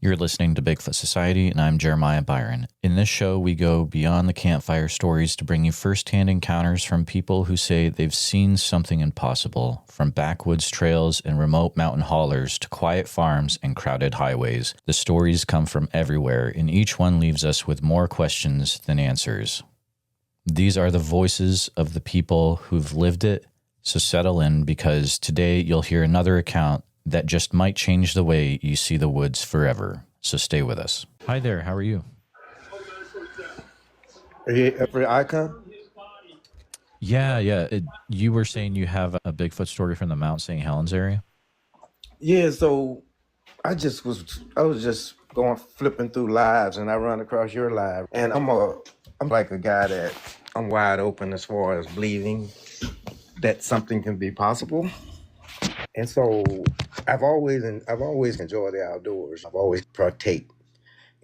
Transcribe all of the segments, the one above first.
You're listening to Bigfoot Society, and I'm Jeremiah Byron. In this show, we go beyond the campfire stories to bring you firsthand encounters from people who say they've seen something impossible, from backwoods trails and remote mountain haulers to quiet farms and crowded highways. The stories come from everywhere, and each one leaves us with more questions than answers. These are the voices of the people who've lived it, so settle in, because today you'll hear another account that just might change the way you see the woods forever. So stay with us. Hi there, how are you? Are you up for the icon? Yeah. You were saying you have a Bigfoot story from the Mount St. Helens area? Yeah, so I was just going flipping through lives, and I run across your live, and I'm like a guy that I'm wide open as far as believing that something can be possible. And so I've always enjoyed the outdoors. I've always partake,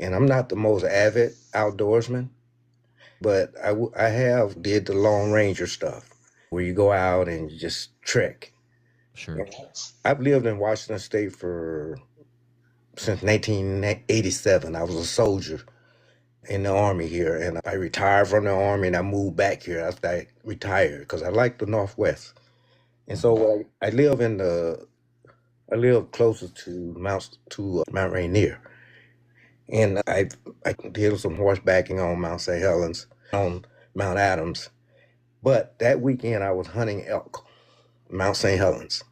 and I'm not the most avid outdoorsman, but I have did the Lone Ranger stuff where you go out and you just trek. Sure. And I've lived in Washington State since 1987. I was a soldier in the Army here, and I retired from the Army and I moved back here after I retired because I like the Northwest. And so I live closer to Mount Rainier, and I did some horsebacking on Mount St. Helens, on Mount Adams. But that weekend I was hunting elk, Mount St. Helens.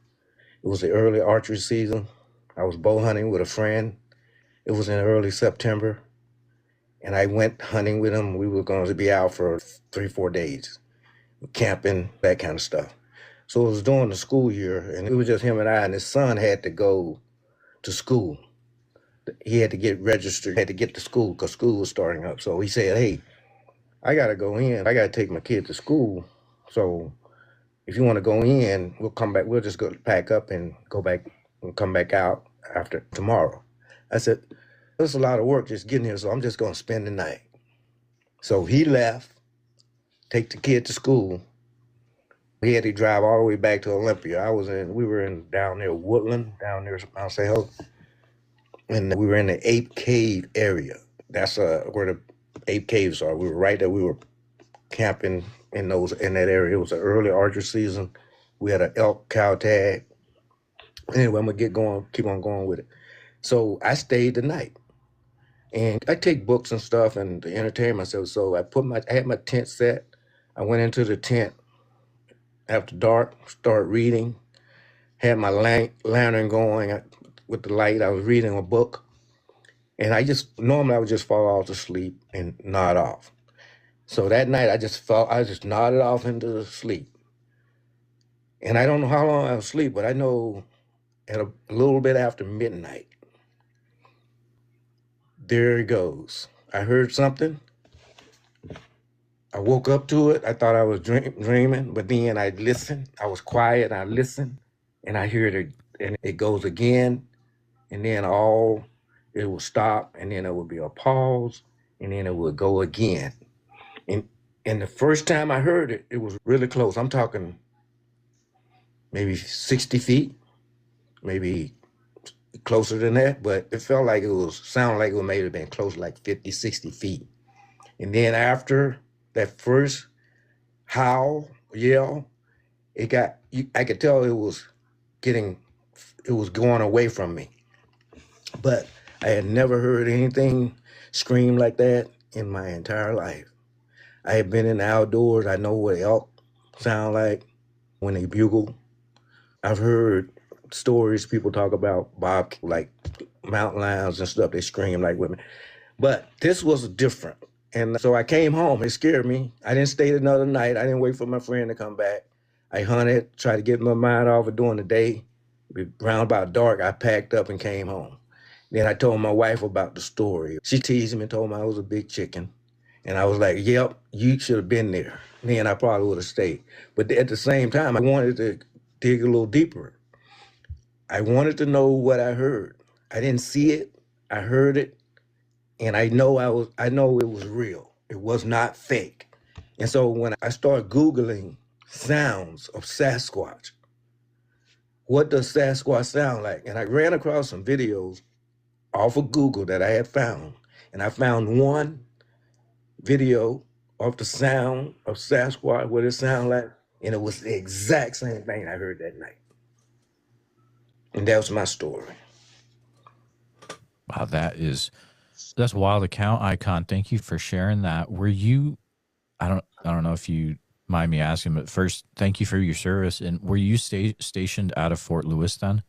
It was the early archery season. I was bow hunting with a friend. It was in early September, and I went hunting with him. We were going to be out for 3-4 days, camping, that kind of stuff. So it was during the school year, and it was just him and I, and his son had to go to school. He had to get registered, had to get to school because school was starting up. So he said, hey, I got to go in. I got to take my kid to school. So if you want to go in, we'll come back. We'll just go pack up and go back and come back out after tomorrow. I said, there's a lot of work just getting here, so I'm just going to spend the night. So he left, take the kid to school. He had to drive all the way back to Olympia. We were down near Woodland, down near Mount St. Helens, and we were in the Ape Cave area. That's where the Ape Caves are. We were right there. We were camping in that area. It was an early archery season. We had an elk cow tag. Anyway, I'm gonna keep on going with it. So I stayed the night, and I take books and stuff and to entertain myself. So I had my tent set. I went into the tent after dark, started reading, had my lantern going with the light. I was reading a book, and normally I would just fall off to sleep and nod off. So that night I just nodded off into sleep. And I don't know how long I was asleep, but I know at a little bit after midnight, there it goes. I heard something. I woke up to it. I thought I was dreaming, but then I listened. I was quiet. I listened, and I heard it, and it goes again, and then it will stop, and then it would be a pause, and then it would go again. And the first time I heard it, it was really close. I'm talking maybe 60 feet, maybe closer than that, but it felt like sounded like it may have been close, like 50, 60 feet. And then after that first howl, yell, I could tell it was going away from me. But I had never heard anything scream like that in my entire life. I had been in the outdoors. I know what elk sound like when they bugle. I've heard stories, people talk about like mountain lions and stuff, they scream like women. But this was different. And so I came home. It scared me. I didn't stay another night. I didn't wait for my friend to come back. I hunted, tried to get my mind off of during the day. Around about dark, I packed up and came home. Then I told my wife about the story. She teased me and told me I was a big chicken. And I was like, yep, you should have been there. Then I probably would have stayed. But at the same time, I wanted to dig a little deeper. I wanted to know what I heard. I didn't see it. I heard it. And I know it was real. It was not fake. And so when I started Googling sounds of Sasquatch, what does Sasquatch sound like? And I ran across some videos off of Google that I had found, and I found one video of the sound of Sasquatch, what it sounded like, and it was the exact same thing I heard that night. And that was my story. Wow, that's wild account, Icon. Thank you for sharing that. Were you, I don't know if you mind me asking, but first, thank you for your service. And were you stationed out of Fort Lewis then?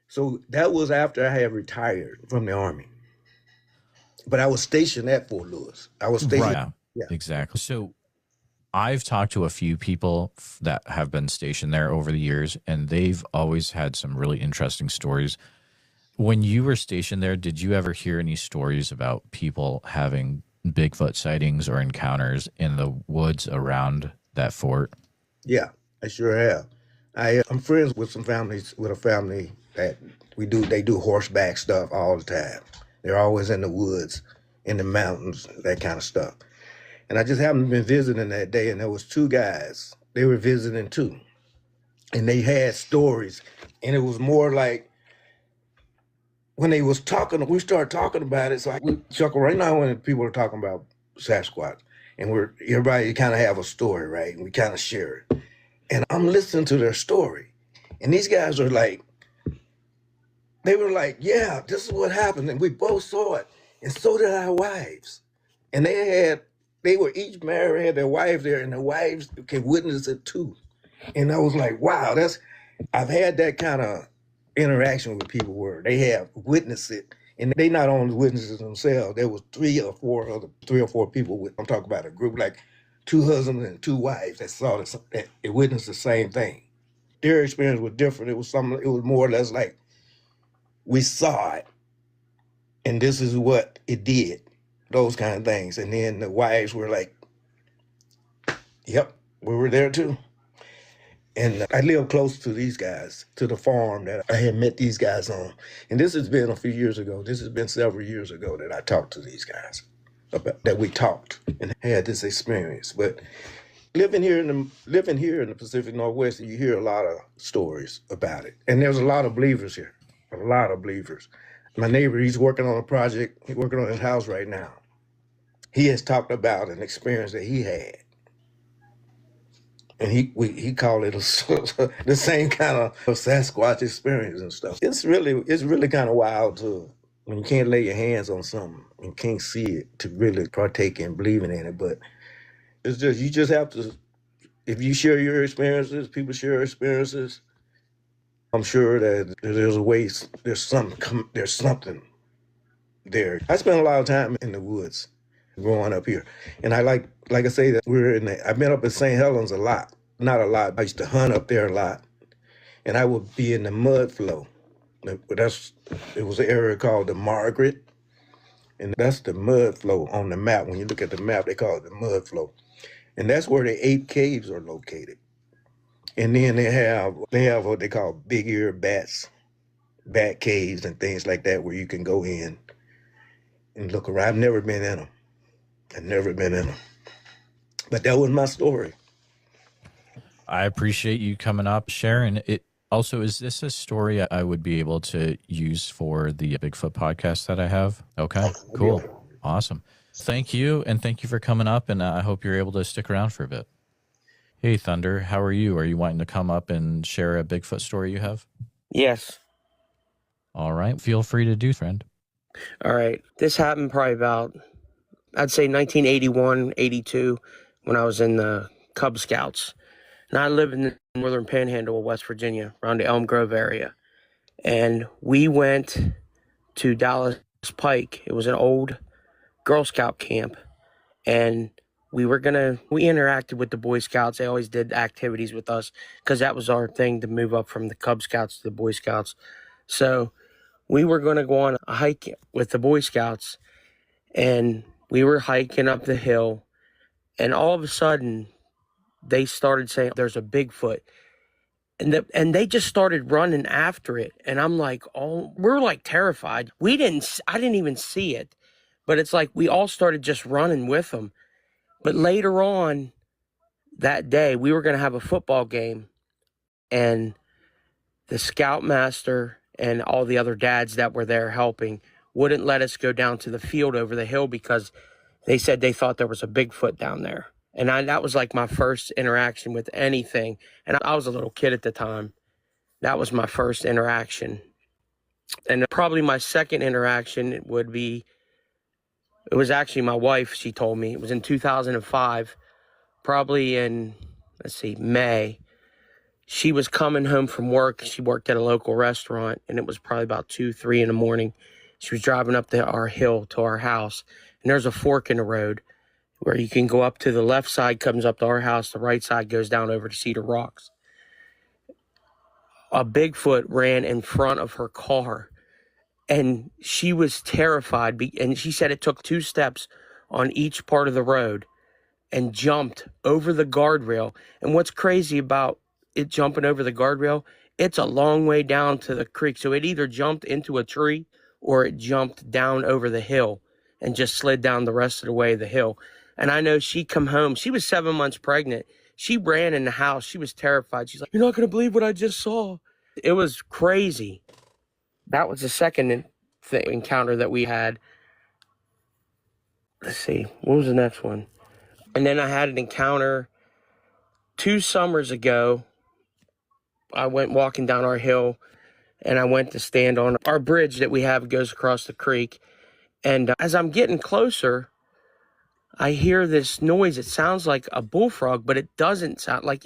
So that was after I had retired from the Army. But I was stationed at Fort Lewis. I was stationed. Right. Yeah, exactly. So I've talked to a few people that have been stationed there over the years, and they've always had some really interesting stories. When you were stationed there, did you ever hear any stories about people having Bigfoot sightings or encounters in the woods around that fort? Yeah, I sure have. I'm friends with some families, with a family that they do horseback stuff all the time. They're always in the woods, in the mountains, that kind of stuff. And I just happened to be visiting that day, and there was two guys. They were visiting too. And they had stories. And it was more like, when they was talking, we started talking about it. So we chuckle right now when people are talking about Sasquatch. And everybody kind of have a story, right? And we kind of share it. And I'm listening to their story. And these guys are like, they were like, yeah, this is what happened. And we both saw it. And so did our wives. And they were each married, had their wife there, and their wives could witness it too. And I was like, wow, I've had that kind of interaction with people where they have witnessed it. And they not only witnesses themselves, there was three or four people I'm talking about a group, like two husbands and two wives that saw this, that witnessed the same thing. Their experience was different. It was more or less like, we saw it, and this is what it did, those kind of things. And then the wives were like, yep, we were there too. And I live close to these guys, to the farm that I had met these guys on. And this has been a few years ago. This has been several years ago that I talked to these guys, that we talked and had this experience. But living here in the Pacific Northwest, you hear a lot of stories about it. And there's a lot of believers here, a lot of believers. My neighbor, he's working on a project. He's working on his house right now. He has talked about an experience that he had. And he called it the same kind of Sasquatch experience and stuff. It's really kind of wild too, when you can't lay your hands on something and can't see it, to really partake in believing in it. But it's just, you just have to, if you share your experiences, people share experiences, I'm sure that there's a way, there's something there. I spent a lot of time in the woods growing up here. And I like I say, that I've been up in St. Helens a lot. Not a lot. I used to hunt up there a lot. And I would be in the mud flow. It was an area called the Margaret. And that's the mud flow on the map. When you look at the map, they call it the mud flow. And that's where the 8 caves are located. And then they have what they call big ear bats, bat caves and things like that, where you can go in and look around. I've never been in them. But that was my story. I appreciate you coming up, sharing it. Also, is this a story I would be able to use for the Bigfoot podcast that I have? Okay, cool. Awesome. Thank you. And thank you for coming up. And I hope you're able to stick around for a bit. Hey, Thunder, how are you? Are you wanting to come up and share a Bigfoot story you have? Yes. All right. Feel free to do, friend. All right. This happened probably about, I'd say 1981, 82, when I was in the Cub Scouts. And I live in the northern panhandle of West Virginia, around the Elm Grove area. And we went to Dallas Pike. It was an old Girl Scout camp. And we interacted with the Boy Scouts. They always did activities with us because that was our thing, to move up from the Cub Scouts to the Boy Scouts. So we were going to go on a hike with the Boy Scouts. And we were hiking up the hill. And all of a sudden, they started saying, there's a Bigfoot. And they just started running after it. And I'm like, we're like terrified. I didn't even see it. But it's like we all started just running with them. But later on that day, we were going to have a football game. And the scoutmaster and all the other dads that were there helping wouldn't let us go down to the field over the hill because they said they thought there was a Bigfoot down there. And that was like my first interaction with anything. And I was a little kid at the time. That was my first interaction. And probably my second interaction would be, it was actually my wife, she told me. It was in 2005, probably in, May. She was coming home from work. She worked at a local restaurant, and it was probably about 2, 3 in the morning. She was driving up our hill to our house, and there's a fork in the road where you can go up to the left side, comes up to our house. The right side goes down over to Cedar Rocks. A Bigfoot ran in front of her car, and she was terrified. And she said it took 2 steps on each part of the road and jumped over the guardrail. And what's crazy about it jumping over the guardrail, it's a long way down to the creek. So it either jumped into a tree or it jumped down over the hill and just slid down the rest of the way of the hill. And I know she come home. She was 7 months pregnant. She ran in the house. She was terrified. She's like, "You're not going to believe what I just saw." It was crazy. That was the second encounter that we had. Let's see. What was the next one? And then I had an encounter 2 summers ago. I went walking down our hill, and I went to stand on our bridge that we have goes across the creek. And as I'm getting closer, I hear this noise. It sounds like a bullfrog, but it doesn't sound like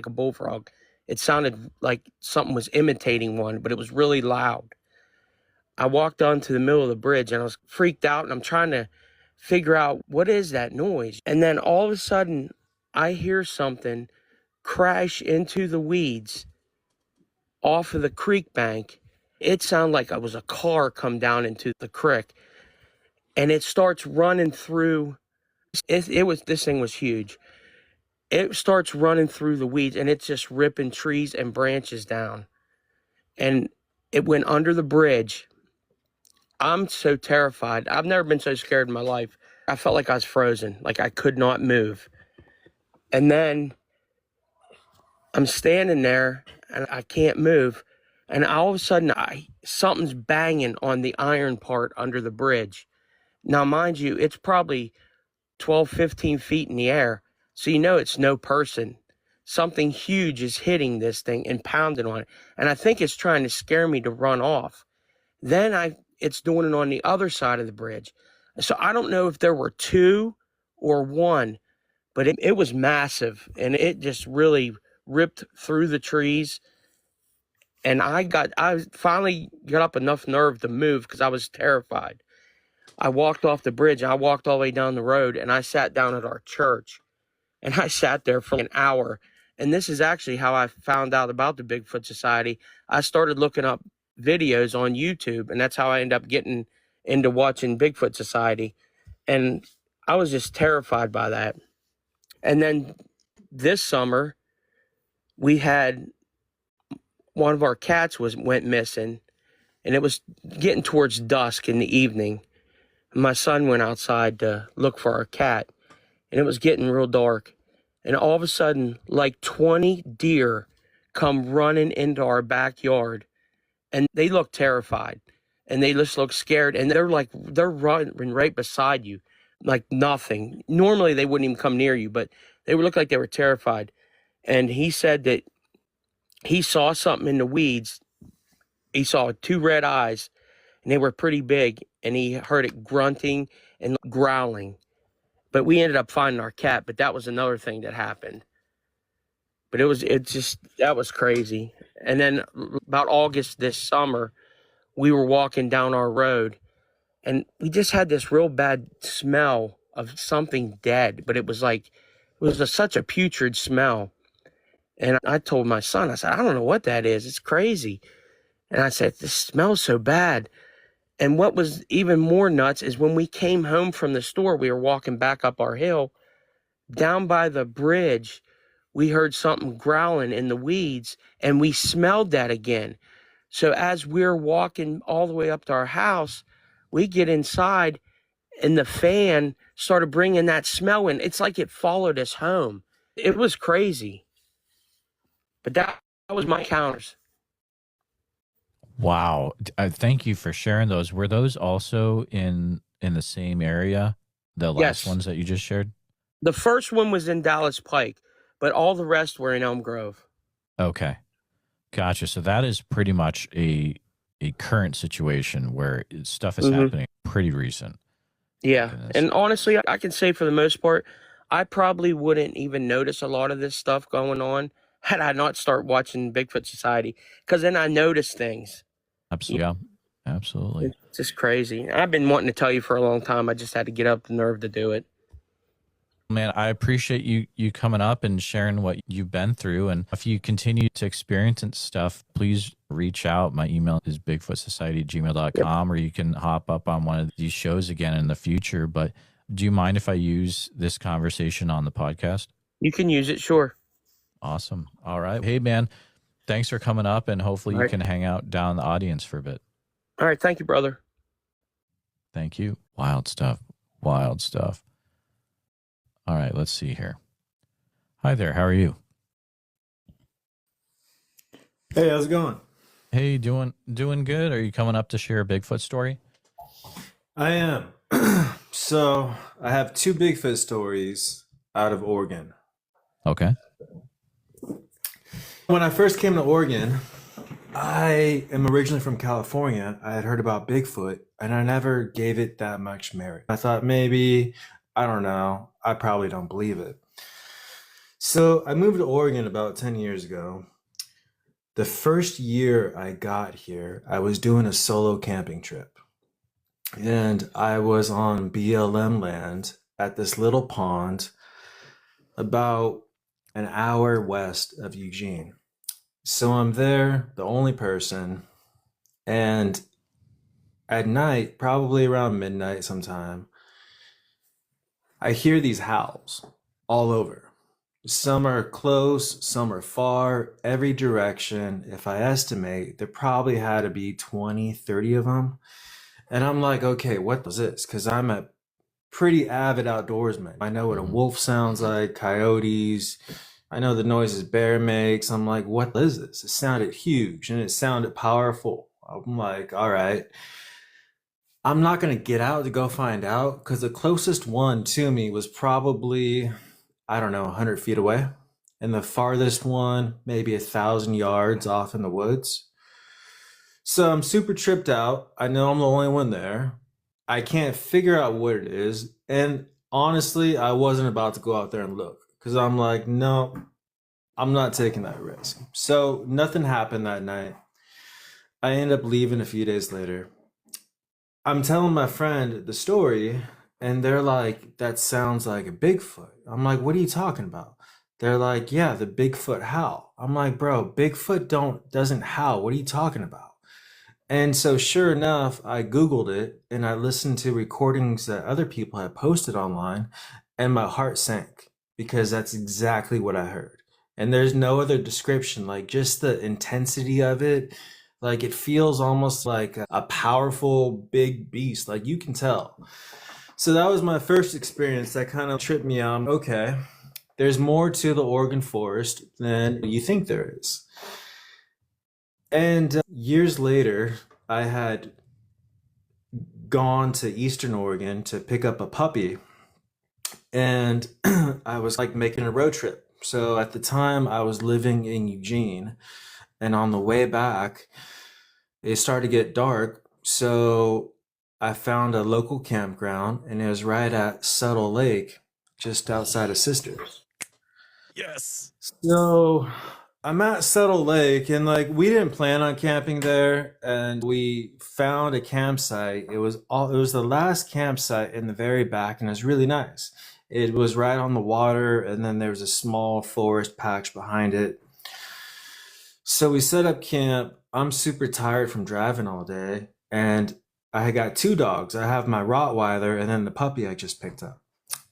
a bullfrog. It sounded like something was imitating one, but it was really loud. I walked onto the middle of the bridge, and I was freaked out, and I'm trying to figure out what is that noise. And then all of a sudden, I hear something crash into the weeds off of the creek bank. It sounded like it was a car come down into the creek, and it starts running through. This thing was huge. It starts running through the weeds, and it's just ripping trees and branches down. And it went under the bridge. I'm so terrified. I've never been so scared in my life. I felt like I was frozen, like I could not move. And then I'm standing there, and I can't move. And all of a sudden, something's banging on the iron part under the bridge. Now, mind you, it's probably 12, 15 feet in the air. So you know it's no person. Something huge is hitting this thing and pounding on it. And I think it's trying to scare me to run off. Then it's doing it on the other side of the bridge. So I don't know if there were 2 or 1, but it was massive. And it just really ripped through the trees. And I finally got up enough nerve to move because I was terrified. I walked off the bridge. I walked all the way down the road, and I sat down at our church. And I sat there for an hour. And this is actually how I found out about the Bigfoot Society. I started looking up videos on YouTube, and that's how I ended up getting into watching Bigfoot Society. And I was just terrified by that. And then this summer, we had one of our cats went missing, and it was getting towards dusk in the evening. My son went outside to look for our cat, and it was getting real dark. And all of a sudden, like 20 deer come running into our backyard, and they look terrified, and they just look scared, and they're running right beside you, like nothing. Normally, they wouldn't even come near you, but they looked like they were terrified. And he said that he saw something in the weeds. He saw 2 red eyes, and they were pretty big, and he heard it grunting and growling. But we ended up finding our cat, but that was another thing that happened. But that was crazy. And then about August this summer, we were walking down our road, and we just had this real bad smell of something dead, but it was such a putrid smell. And I told my son, I said, "I don't know what that is. It's crazy." And I said, "This smells so bad." And what was even more nuts is when we came home from the store, we were walking back up our hill. Down by the bridge, we heard something growling in the weeds, and we smelled that again. So as we're walking all the way up to our house, we get inside, and the fan started bringing that smell in. It's like it followed us home. It was crazy. But that was my encounters. Wow. Thank you for sharing those. Were those also in the same area? The last Yes. ones that you just shared? The first one was in Dallas Pike, but all the rest were in Elm Grove. Okay. Gotcha. So that is pretty much a current situation where stuff is happening pretty recent. Yeah. And honestly, I can say for the most part, I probably wouldn't even notice a lot of this stuff going on had I not start watching Bigfoot Society, because then I notice things. Absolutely. Yeah, absolutely. It's just crazy. I've been wanting to tell you for a long time. I just had to get up the nerve to do it. Man, I appreciate you coming up and sharing what you've been through. And if you continue to experience and stuff, please reach out. My email is bigfootsociety@gmail.com, or you can hop up on one of these shows again in the future. But do you mind if I use this conversation on the podcast? You can use it, sure. Awesome. All right. Hey, man, thanks for coming up, and hopefully you can hang out down in the audience for a bit. All right. Thank you, brother. Thank you. Wild stuff. Wild stuff. All right, let's see here. Hi there. How are you? Hey, how's it going? Hey, doing good. Are you coming up to share a Bigfoot story? I am. So I have two Bigfoot stories out of Oregon. Okay. When I first came to Oregon, I am originally from California. I had heard about Bigfoot and I never gave it that much merit. I thought maybe, I don't know, I probably don't believe it. So I moved to Oregon about 10 years ago. The first year I got here, I was doing a solo camping trip. And I was on BLM land at this little pond about an hour west of Eugene. So I'm there, the only person, and at night, probably around midnight sometime, I hear these howls all over. Some are close, some are far, every direction. If I estimate, there probably had to be 20, 30 of them. And I'm like, okay, what was this? Because I'm a pretty avid outdoorsman. I know what a wolf sounds like, coyotes. I know the noises bear makes. I'm like, what is this? It sounded huge and it sounded powerful. I'm like, all right. I'm not going to get out to go find out because the closest one to me was probably, I don't know, 100 feet away. And the farthest one, maybe 1,000 yards off in the woods. So I'm super tripped out. I know I'm the only one there. I can't figure out what it is. And honestly, I wasn't about to go out there and look because I'm like, no, I'm not taking that risk. So nothing happened that night. I ended up leaving a few days later. I'm telling my friend the story and they're like, that sounds like a Bigfoot. I'm like, what are you talking about? They're like, yeah, the Bigfoot howl. I'm like, bro, Bigfoot doesn't howl. What are you talking about? And so sure enough, I Googled it and I listened to recordings that other people had posted online and my heart sank because that's exactly what I heard. And there's no other description, like just the intensity of it. Like it feels almost like a powerful big beast, like you can tell. So that was my first experience that kind of tripped me out. Okay, there's more to the Oregon forest than you think there is. And years later, I had gone to Eastern Oregon to pick up a puppy and I was like making a road trip. So at the time I was living in Eugene and on the way back, it started to get dark. So I found a local campground and it was right at Settle Lake, just outside of Sisters. Yes. So I'm at Settle Lake and like we didn't plan on camping there and we found a campsite. It was the last campsite in the very back and it was really nice. It was right on the water and then there was a small forest patch behind it. So we set up camp. I'm super tired from driving all day and I got two dogs. I have my Rottweiler and then the puppy I just picked up.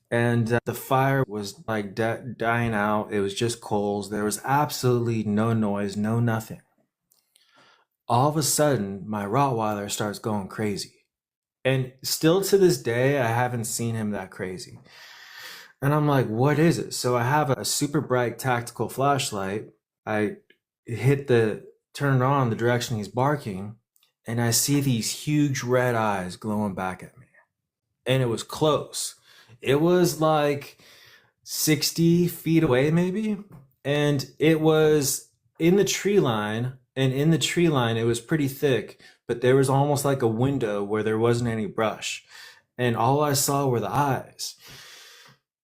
And the fire was like dying out. It was just coals. There was absolutely no noise, no nothing. All of a sudden, my Rottweiler starts going crazy. And still to this day, I haven't seen him that crazy. And I'm like, what is it? So I have a super bright tactical flashlight. I hit the turn on the direction he's barking, and I see these huge red eyes glowing back at me. And it was close. It was like 60 feet away, maybe. And it was in the tree line. And in the tree line, it was pretty thick, but there was almost like a window where there wasn't any brush. And all I saw were the eyes.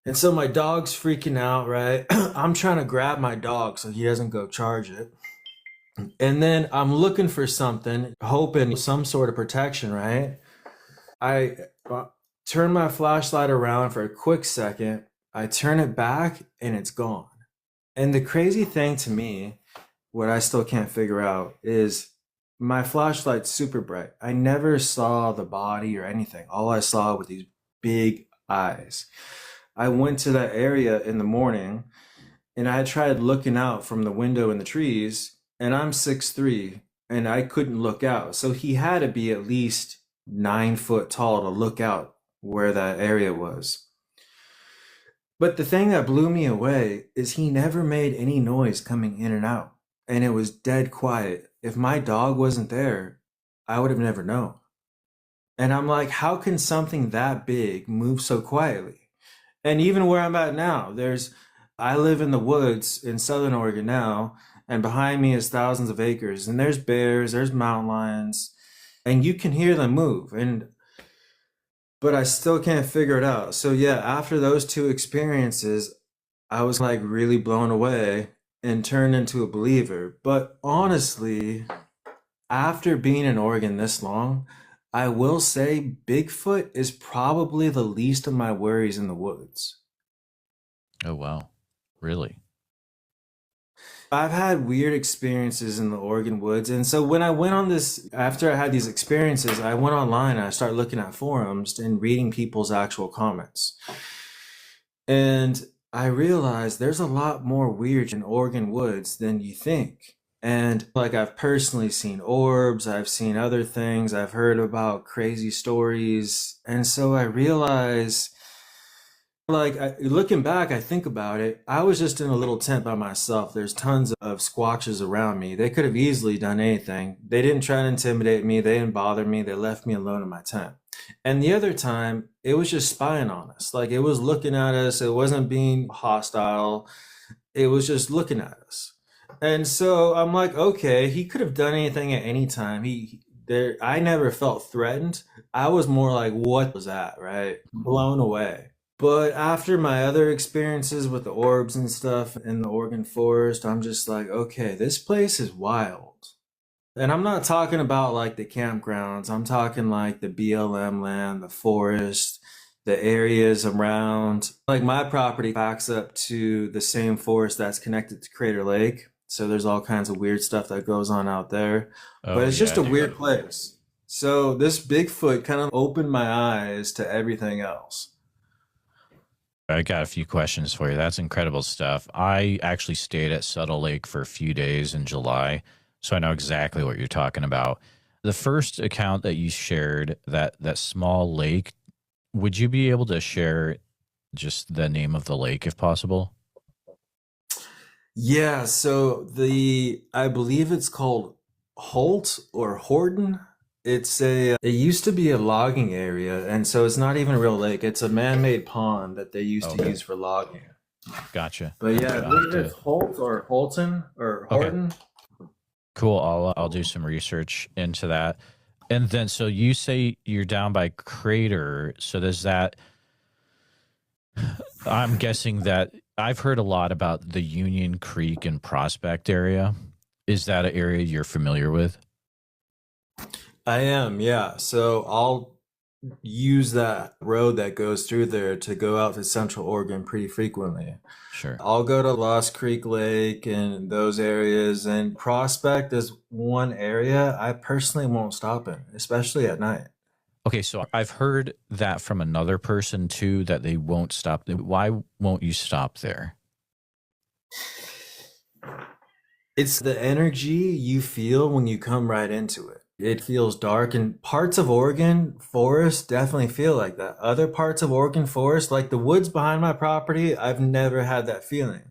And so my dog's freaking out, right? I'm trying to grab my dog so he doesn't go charge it. And then I'm looking for something, hoping some sort of protection, right? I turn my flashlight around for a quick second. I turn it back and it's gone. And the crazy thing to me, what I still can't figure out, is my flashlight's super bright. I never saw the body or anything. All I saw were these big eyes. I went to that area in the morning and I tried looking out from the window in the trees, and I'm 6'3" and I couldn't look out. So he had to be at least 9 foot tall to look out where that area was. But the thing that blew me away is he never made any noise coming in and out. And it was dead quiet. If my dog wasn't there, I would have never known. And I'm like, how can something that big move so quietly? And even where I'm at now, I live in the woods in Southern Oregon now, and behind me is thousands of acres, and there's bears, there's mountain lions, and you can hear them move. But I still can't figure it out. So yeah, after those two experiences, I was like really blown away and turned into a believer. But honestly, after being in Oregon this long, I will say Bigfoot is probably the least of my worries in the woods. Oh, wow. Really? I've had weird experiences in the Oregon woods. And so when I went on this, after I had these experiences, I went online and I started looking at forums and reading people's actual comments. And I realized there's a lot more weird in Oregon woods than you think. And like, I've personally seen orbs, I've seen other things, I've heard about crazy stories. And so I realized, like, looking back, I think about it, I was just in a little tent by myself. There's tons of squatches around me. They could have easily done anything. They didn't try to intimidate me. They didn't bother me. They left me alone in my tent. And the other time, it was just spying on us. Like, it was looking at us. It wasn't being hostile. It was just looking at us. And so I'm like, okay, he could have done anything at any time. I never felt threatened. I was more like, what was that, right? Blown away. But after my other experiences with the orbs and stuff in the Oregon forest, I'm just like, okay, this place is wild. And I'm not talking about like the campgrounds. I'm talking like the BLM land, the forest, the areas around. Like, my property backs up to the same forest that's connected to Crater Lake. So there's all kinds of weird stuff that goes on out there. But it's just a weird place. So this Bigfoot kind of opened my eyes to everything else. I got a few questions for you. That's incredible stuff. I actually stayed at Subtle Lake for a few days in July, so I know exactly what you're talking about. The first account that you shared, that small lake, would you be able to share just the name of the lake if possible? Yeah, so I believe it's called Holt or Horton. It used to be a logging area, and so it's not even a real lake. It's a man-made pond that they used to use for logging. Gotcha. But yeah, I believe it's Holt or Holton or Horton. Okay. Cool. I'll do some research into that. And then, so you say you're down by Crater. So does that, I'm guessing that I've heard a lot about the Union Creek and Prospect area. Is that an area you're familiar with? I am, yeah. So I'll use that road that goes through there to go out to Central Oregon pretty frequently. Sure. I'll go to Lost Creek Lake and those areas, and Prospect is one area I personally won't stop in, especially at night. Okay, so I've heard that from another person too, that they won't stop. Why won't you stop there? It's the energy you feel when you come right into it. It feels dark, and parts of Oregon forest definitely feel like that. Other parts of Oregon forest, like the woods behind my property, I've never had that feeling.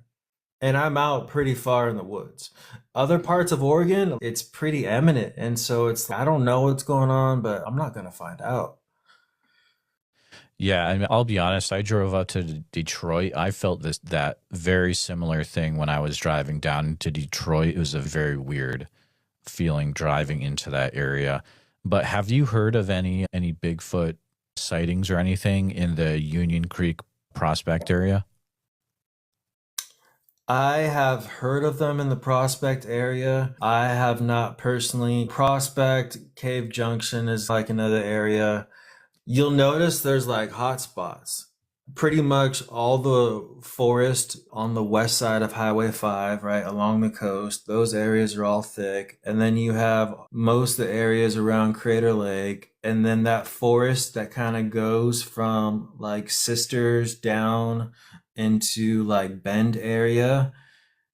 And I'm out pretty far in the woods. Other parts of Oregon, it's pretty eminent. And so I don't know what's going on, but I'm not going to find out. Yeah, I mean, I'll be honest. I drove up to Detroit. I felt that very similar thing when I was driving down to Detroit. It was a very weird feeling driving into that area. But have you heard of any Bigfoot sightings or anything in the Union Creek Prospect area? I have heard of them in the Prospect area. I have not personally. Prospect, Cave Junction is like another area. You'll notice there's like hot spots. Pretty much all the forest on the west side of Highway 5, right along the coast, those areas are all thick. And then you have most of the areas around Crater Lake. And then that forest that kind of goes from like Sisters down into like Bend area.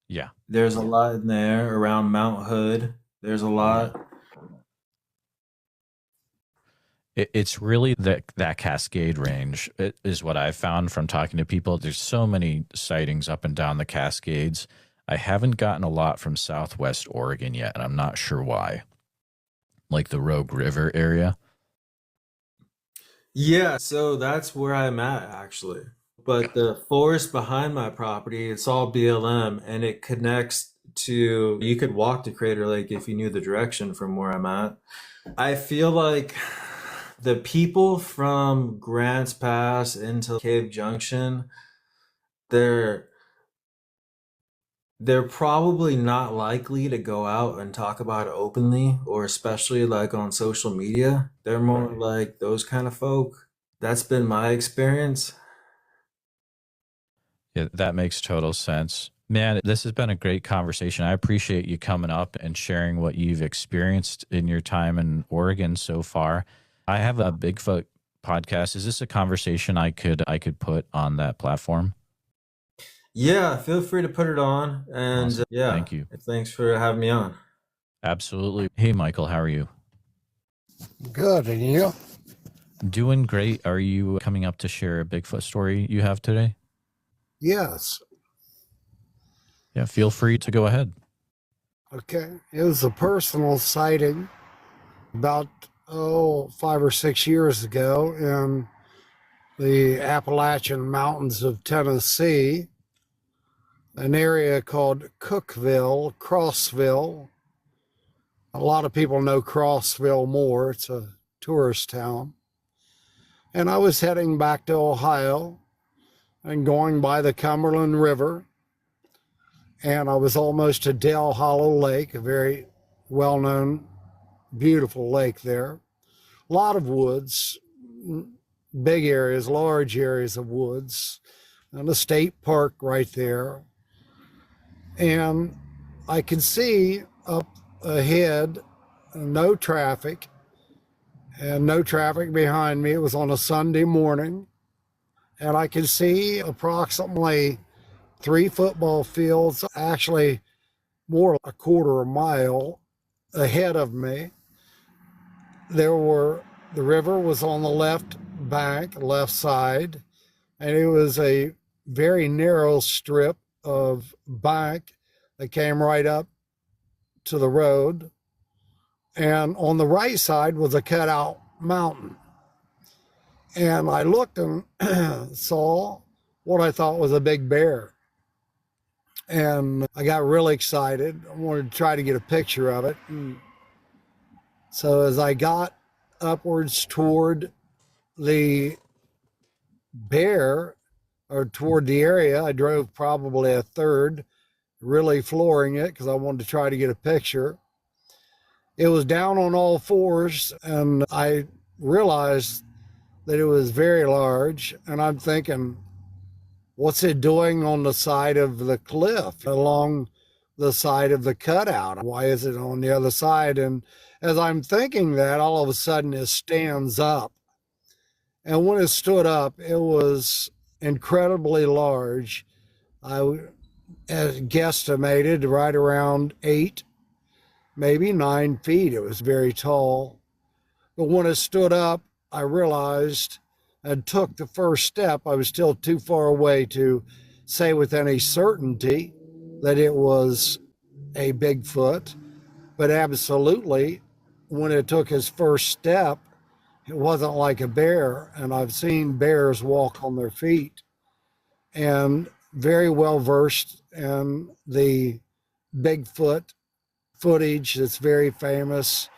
Yeah. There's a lot in there around Mount Hood. There's a lot. It's really that Cascade range is what I've found from talking to people. There's so many sightings up and down the Cascades. I haven't gotten a lot from Southwest Oregon yet, and I'm not sure why. Like the Rogue River area. Yeah, so that's where I'm at actually. But the forest behind my property, it's all BLM and it connects to, you could walk to Crater Lake if you knew the direction from where I'm at. I feel like the people from Grants Pass into Cave Junction, they're probably not likely to go out and talk about it openly, or especially like on social media. They're more like those kind of folk. That's been my experience. Yeah, that makes total sense. Man, this has been a great conversation. I appreciate you coming up and sharing what you've experienced in your time in Oregon so far. I have a Bigfoot podcast. Is this a conversation I could put on that platform? Yeah, feel free to put it on. And Awesome. yeah, Thank you. Thanks for having me on. Absolutely. Hey, Michael, how are you? Good, and you? Doing great. Are you coming up to share a Bigfoot story you have today? Yes. Yeah, feel free to go ahead. Okay. It was a personal sighting about 5 or 6 years ago in the Appalachian Mountains of Tennessee, an area called Cookville, Crossville. A lot of people know Crossville more. It's a tourist town. And I was heading back to Ohio and going by the Cumberland River. And I was almost to Dell Hollow Lake, a very well-known, beautiful lake there. A lot of woods, big areas, large areas of woods, and a state park right there. And I could see up ahead, no traffic, and no traffic behind me. It was on a Sunday morning. And I could see approximately 3 football fields, actually more a quarter a mile ahead of me. The river was on the left bank, left side, and it was a very narrow strip of bank that came right up to the road. And on the right side was a cutout mountain. And I looked and saw what I thought was a big bear. And I got really excited. I wanted to try to get a picture of it. And so as I got upwards toward the bear, or toward the area, I drove probably a third, really flooring it because I wanted to try to get a picture. It was down on all fours, and I realized that it was very large, and I'm thinking, what's it doing on the side of the cliff, along the side of the cutout? Why is it on the other side? And as I'm thinking that, all of a sudden it stands up. And when it stood up, it was incredibly large. I guesstimated right around 8, maybe 9 feet. It was very tall. But when it stood up, I realized and took the first step. I was still too far away to say with any certainty that it was a Bigfoot, but absolutely, when it took his first step, it wasn't like a bear. And I've seen bears walk on their feet, and very well versed in the Bigfoot footage that's very famous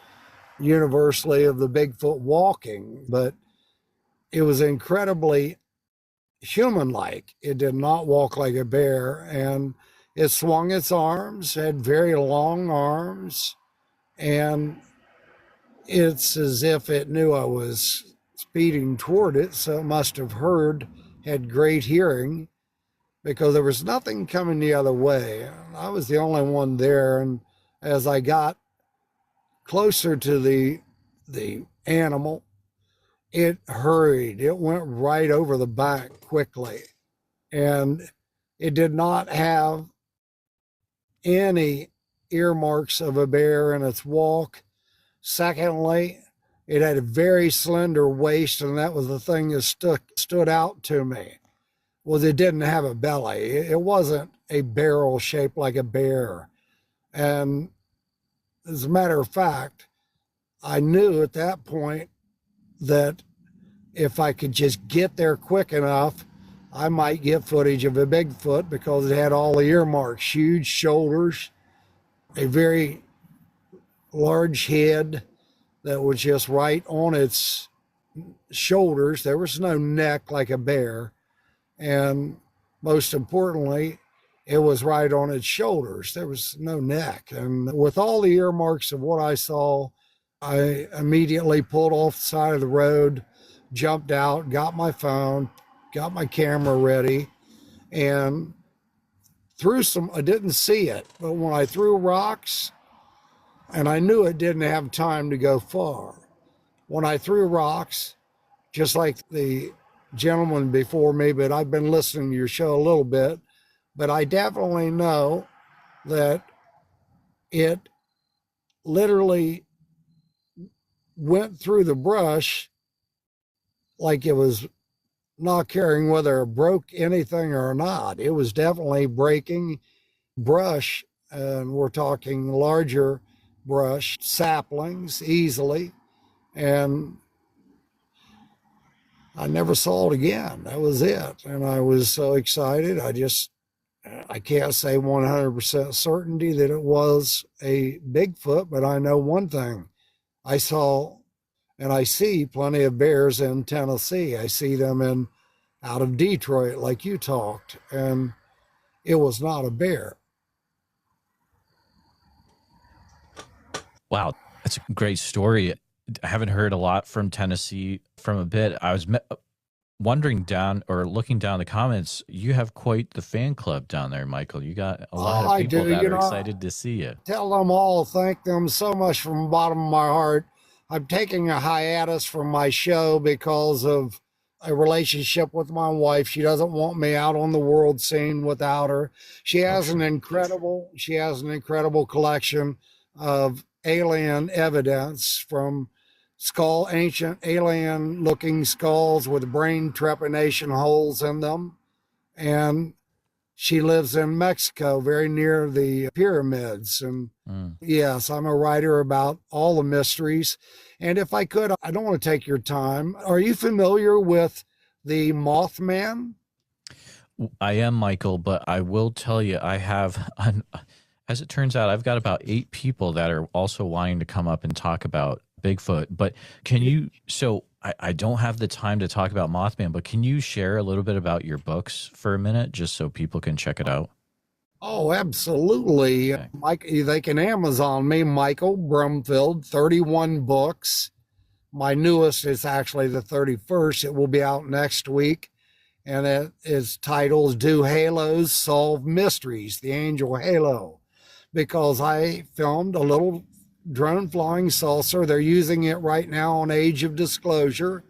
universally of the Bigfoot walking, but it was incredibly human-like. It did not walk like a bear, and it swung its arms, had very long arms, and it's as if it knew I was speeding toward it, so it must have heard, had great hearing, because there was nothing coming the other way. I was the only one there, and as I got closer to the animal, it hurried. It went right over the back quickly, and it did not have any earmarks of a bear in its walk. Secondly, it had a very slender waist, and that was the thing that stood out to me, was it didn't have a belly. It wasn't a barrel shaped like a bear. And as a matter of fact, I knew at that point that if I could just get there quick enough, I might get footage of a Bigfoot, because it had all the earmarks: huge shoulders, a very large head that was just right on its shoulders. There was no neck like a bear. And most importantly, it was right on its shoulders. There was no neck. And with all the earmarks of what I saw, I immediately pulled off the side of the road, jumped out, got my phone, got my camera ready, and I didn't see it, but when I threw rocks, and I knew it didn't have time to go far. When I threw rocks, just like the gentleman before me, but I've been listening to your show a little bit, but I definitely know that it literally went through the brush like it was not caring whether it broke anything or not. It was definitely breaking brush, and we're talking larger brush, saplings easily, and I never saw it again. That was it. And I was so excited. I can't say 100% certainty that it was a Bigfoot, but I know one thing. I saw and I see plenty of bears in Tennessee. I see them out of Detroit, like you talked, and it was not a bear. Wow, that's a great story. I haven't heard a lot from Tennessee from a bit. I was wondering looking down the comments, you have quite the fan club down there, Michael. You got a lot of people that are excited to see you. Tell them all, thank them so much from the bottom of my heart. I'm taking a hiatus from my show because of a relationship with my wife. She doesn't want me out on the world scene without her. She has an incredible collection of alien evidence, from ancient alien looking skulls with brain trepanation holes in them. And she lives in Mexico, very near the pyramids. And yes, I'm a writer about all the mysteries. And if I could, I don't want to take your time. Are you familiar with the Mothman? I am, Michael, but I will tell you, I have, as it turns out, I've got about 8 people that are also wanting to come up and talk about Bigfoot. But can you, I don't have the time to talk about Mothman, but can you share a little bit about your books for a minute, just so people can check it out? Oh, absolutely. Okay. Mike, they can Amazon me, Michael Brumfield, 31 books. My newest is actually the 31st. It will be out next week. And it is titled Do Halos Solve Mysteries? The Angel Halo. Because I filmed a little drone flying saucer. They're using it right now on Age of Disclosure.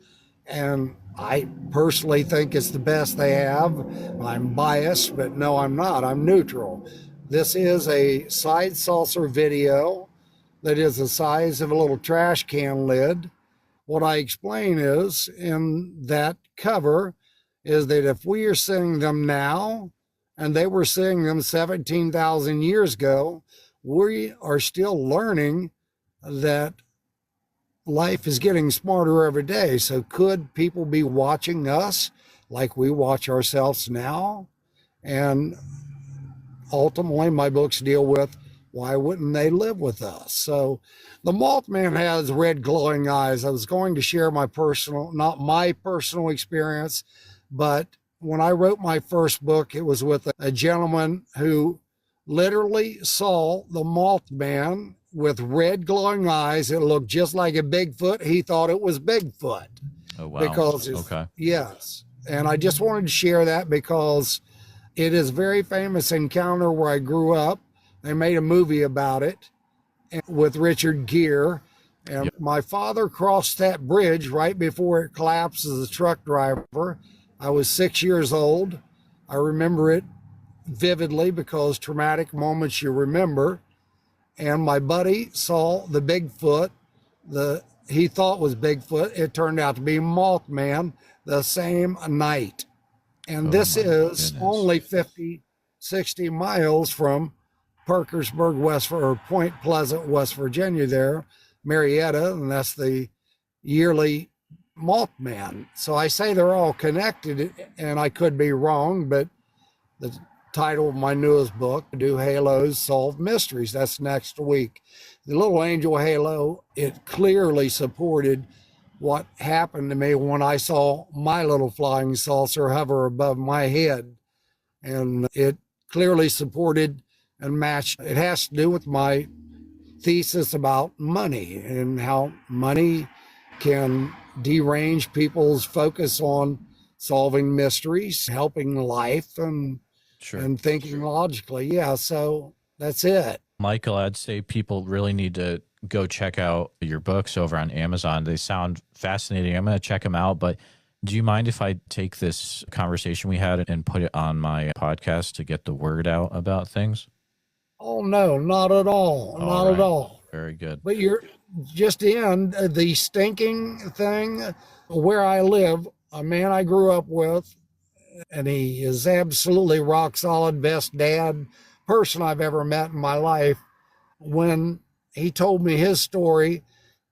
And I personally think it's the best they have. I'm biased, but no, I'm not. I'm neutral. This is a side saucer video that is the size of a little trash can lid. What I explain is, in that cover, is that if we are seeing them now, and they were seeing them 17,000 years ago, we are still learning that life is getting smarter every day. So could people be watching us like we watch ourselves now? And ultimately, my books deal with why wouldn't they live with us? So the Mothman has red glowing eyes. I was going to share my personal, not my personal experience, but when I wrote my first book, it was with a gentleman who literally saw the Mothman with red glowing eyes. It looked just like a Bigfoot. He thought it was Bigfoot. Oh, wow. Because yes. And I just wanted to share that because it is a very famous encounter where I grew up. They made a movie about it with Richard Gere. And my father crossed that bridge right before it collapsed as a truck driver. I was 6 years old. I remember it vividly because traumatic moments you remember. And my buddy saw the Bigfoot, he thought was Bigfoot. It turned out to be Mothman the same night. And this is only 50, 60 miles from Parkersburg, or Point Pleasant, West Virginia there, Marietta, and that's the yearly Mothman. So I say they're all connected, and I could be wrong, but the title of my newest book, Do Halos Solve Mysteries? That's next week. The little angel halo, it clearly supported what happened to me when I saw my little flying saucer hover above my head. And it clearly supported and matched. It has to do with my thesis about money and how money can derange people's focus on solving mysteries, helping life, and thinking logically. Yeah, so that's it. Michael, I'd say people really need to go check out your books over on Amazon. They sound fascinating. I'm going to check them out, but do you mind if I take this conversation we had and put it on my podcast to get the word out about things? Oh, no, not at all. Not at all. Very good. But you're just in the stinking thing where I live, a man I grew up with, and he is absolutely rock solid, best dad person I've ever met in my life. When he told me his story,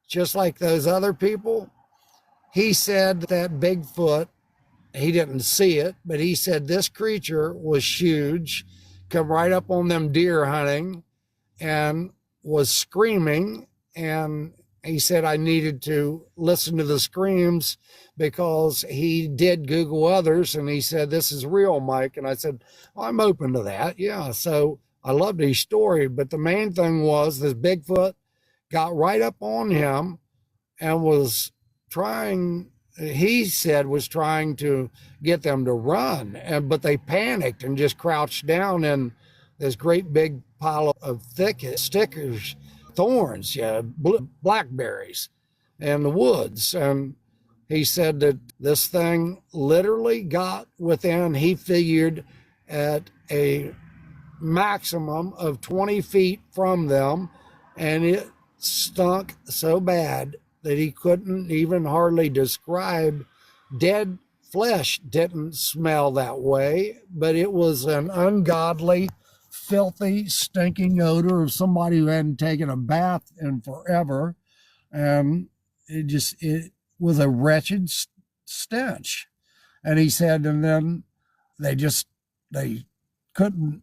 just like those other people, he said that Bigfoot, he didn't see it, but he said this creature was huge, come right up on them deer hunting and was screaming. And he said I needed to listen to the screams because he did Google others. And he said, this is real, Mike. And I said, I'm open to that. Yeah. So I loved his story. But the main thing was this Bigfoot got right up on him and was trying, he said, was trying to get them to run. But they panicked and just crouched down in this great big pile of thicket stickers, thorns, blackberries in the woods. And he said that this thing literally got within, he figured, at a maximum of 20 feet from them, and it stunk so bad that he couldn't even hardly describe. Dead flesh didn't smell that way, but it was an ungodly, filthy, stinking odor of somebody who hadn't taken a bath in forever. And it was a wretched stench. And he said, and then they couldn't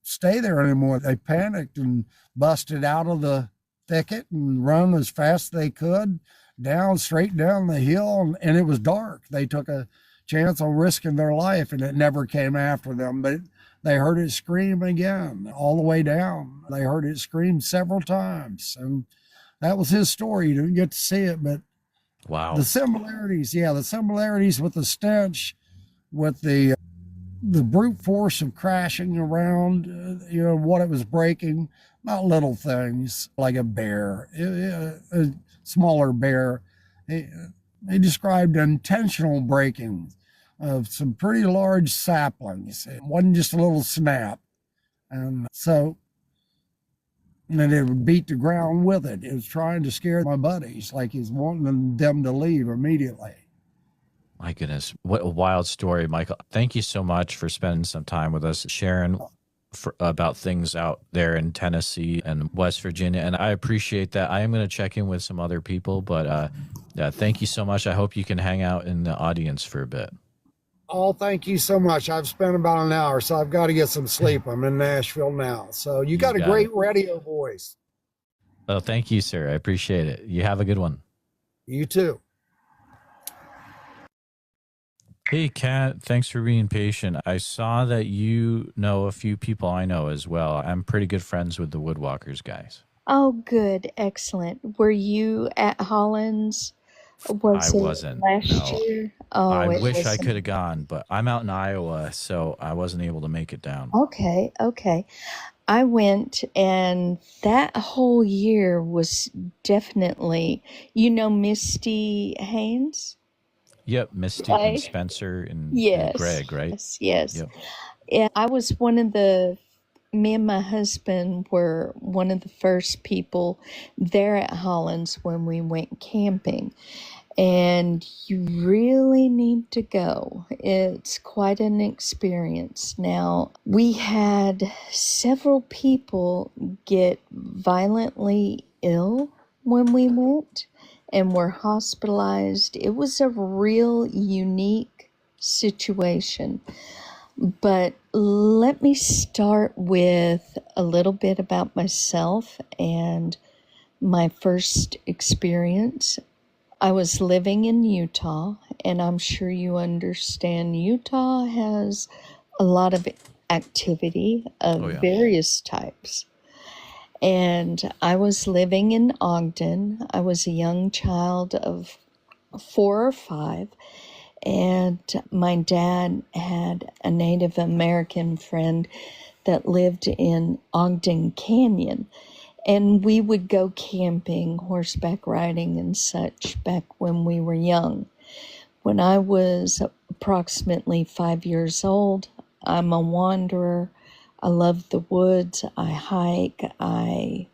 stay there anymore. They panicked and busted out of the thicket and run as fast as they could straight down the hill. And it was dark. They took a chance on risking their life, and it never came after them. But they heard it scream again all the way down. They heard it scream several times. And that was his story. You didn't get to see it, but wow. The similarities with the stench, with the brute force of crashing around, what it was breaking, not little things like a bear, a smaller bear. He described intentional breaking of some pretty large saplings. It wasn't just a little snap. And so, and then it would beat the ground with it. It was trying to scare my buddies, like he's wanting them to leave immediately. My goodness, what a wild story, Michael. Thank you so much for spending some time with us, sharing about things out there in Tennessee and West Virginia, and I appreciate that. I am going to check in with some other people, but thank you so much. I hope you can hang out in the audience for a bit. Oh, thank you so much. I've spent about an hour, so I've got to get some sleep. I'm in Nashville now. So you got a great radio voice. Oh, thank you, sir. I appreciate it. You have a good one. You too. Hey, Kat, thanks for being patient. I saw that you know a few people I know as well. I'm pretty good friends with the Woodwalkers guys. Oh, good. Excellent. Were you at Hollins? I wasn't. Last year? Oh, I wish I could have gone, but I'm out in Iowa, so I wasn't able to make it down. Okay. I went, and that whole year was definitely, Misty Haynes? Yep, Misty and Spencer and Greg, right? Yes. Yep. Yeah, I was me and my husband were one of the first people there at Hollins when we went camping. And you really need to go. It's quite an experience. Now, we had several people get violently ill when we went and were hospitalized. It was a real unique situation. But let me start with a little bit about myself and my first experience. I was living in Utah, and I'm sure you understand Utah has a lot of activity of various types. And I was living in Ogden. I was a young child of 4 or 5, and my dad had a Native American friend that lived in Ogden Canyon. And we would go camping, horseback riding and such back when we were young. When I was approximately 5 years old, I'm a wanderer. I love the woods. I hike. I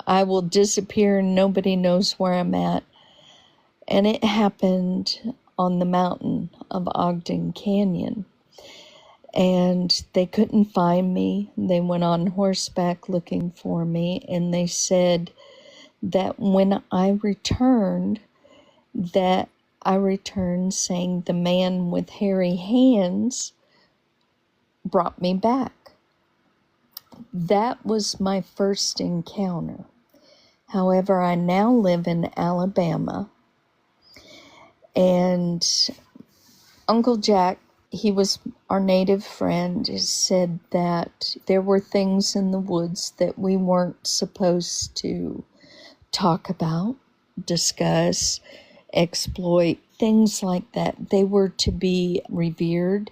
will disappear and nobody knows where I'm at. And it happened on the mountain of Ogden Canyon. And they couldn't find me. They went on horseback looking for me, and they said that when I returned saying the man with hairy hands brought me back. That was my first encounter. However, I now live in Alabama, and Uncle Jack, he was our native friend, said that there were things in the woods that we weren't supposed to talk about, discuss, exploit, things like that. They were to be revered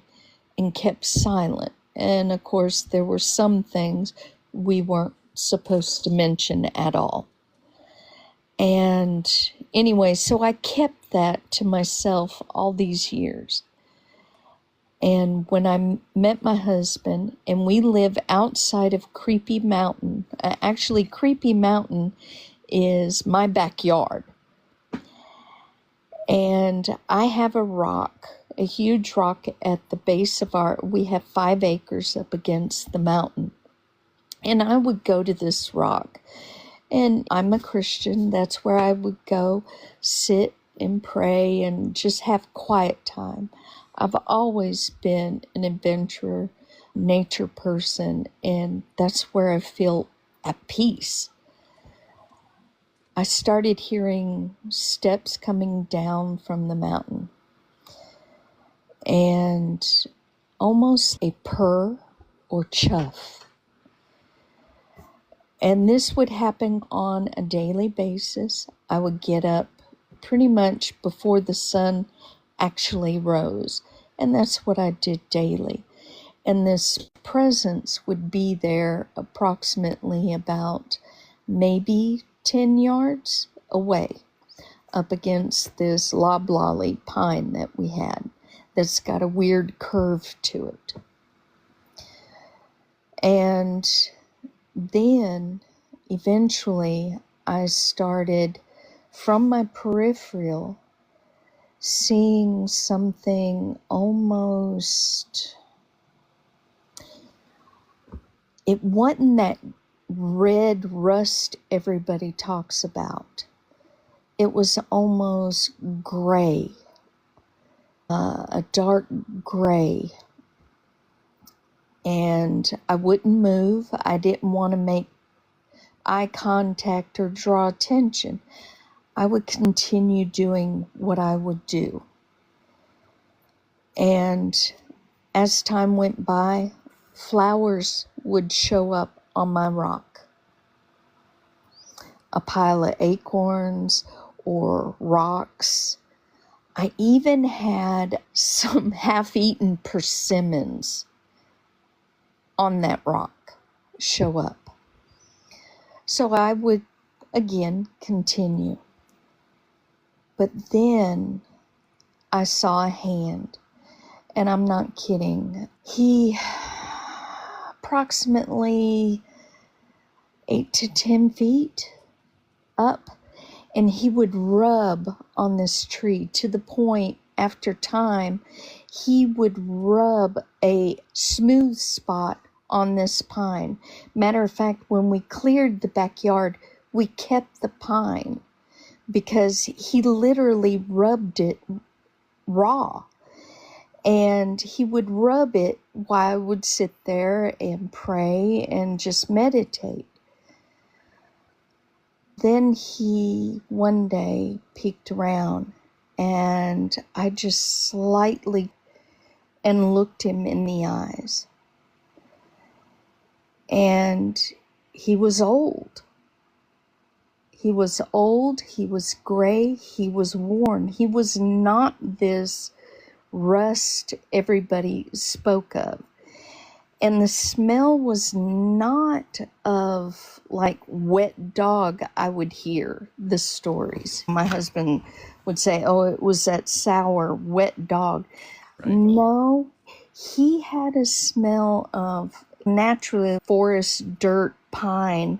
and kept silent. And of course, there were some things we weren't supposed to mention at all. And anyway, so I kept that to myself all these years. And when I met my husband, and we live outside of Creepy Mountain, actually Creepy Mountain is my backyard. And I have a huge rock at the base of we have 5 acres up against the mountain. And I would go to this rock, and I'm a Christian. That's where I would go sit and pray and just have quiet time. I've always been an adventurer, nature person, and that's where I feel at peace. I started hearing steps coming down from the mountain, and almost a purr or chuff. And this would happen on a daily basis. I would get up pretty much before the sun actually rose, and that's what I did daily. And this presence would be there approximately about maybe 10 yards away, up against this loblolly pine that we had that's got a weird curve to it. And then eventually I started, from my peripheral, seeing something almost It wasn't that red rust everybody talks about. It was almost gray, a dark gray. And I wouldn't move. I didn't want to make eye contact or draw attention. I would continue doing what I would do. And as time went by, flowers would show up on my rock. A pile of acorns or rocks. I even had some half-eaten persimmons on that rock show up. So I would again continue. But then I saw a hand, and I'm not kidding. He approximately 8 to 10 feet up, and he would rub on this tree to the point after time he would rub a smooth spot on this pine. Matter of fact, when we cleared the backyard, we kept the pine because he literally rubbed it raw. And he would rub it while I would sit there and pray and just meditate. Then he one day peeked around, and I just slightly and looked him in the eyes. And he was old. He was old, he was gray, he was worn. He was not this rust everybody spoke of. And the smell was not of like wet dog. I would hear the stories. My husband would say, oh, it was that sour wet dog. Right. No, he had a smell of naturally forest dirt pine,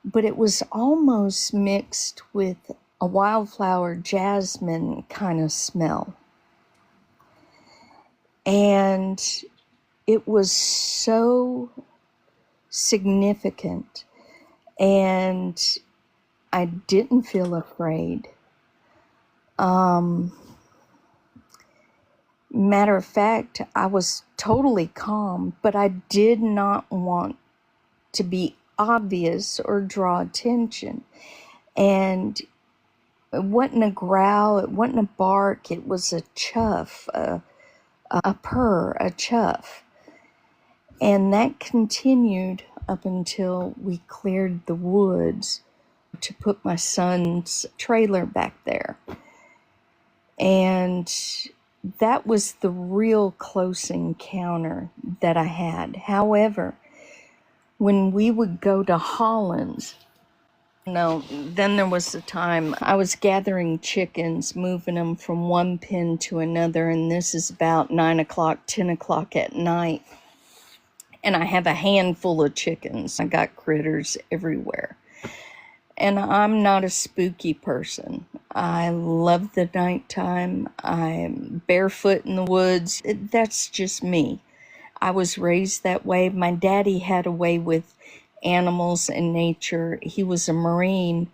but it was almost mixed with a wildflower jasmine kind of smell. And it was so significant, and I didn't feel afraid. Matter of fact, I was totally calm, but I did not want to be obvious or draw attention. And it wasn't a growl, it wasn't a bark, it was a chuff, a purr, a chuff. And that continued up until we cleared the woods to put my son's trailer back there. And that was the real close encounter that I had. However, when we would go to Hollins, then there was the time I was gathering chickens, moving them from one pen to another, and this is about 9 o'clock, 10 o'clock at night. And I have a handful of chickens. I got critters everywhere. And I'm not a spooky person. I love the nighttime. I'm barefoot in the woods. That's just me. I was raised that way. My daddy had a way with animals and nature. He was a Marine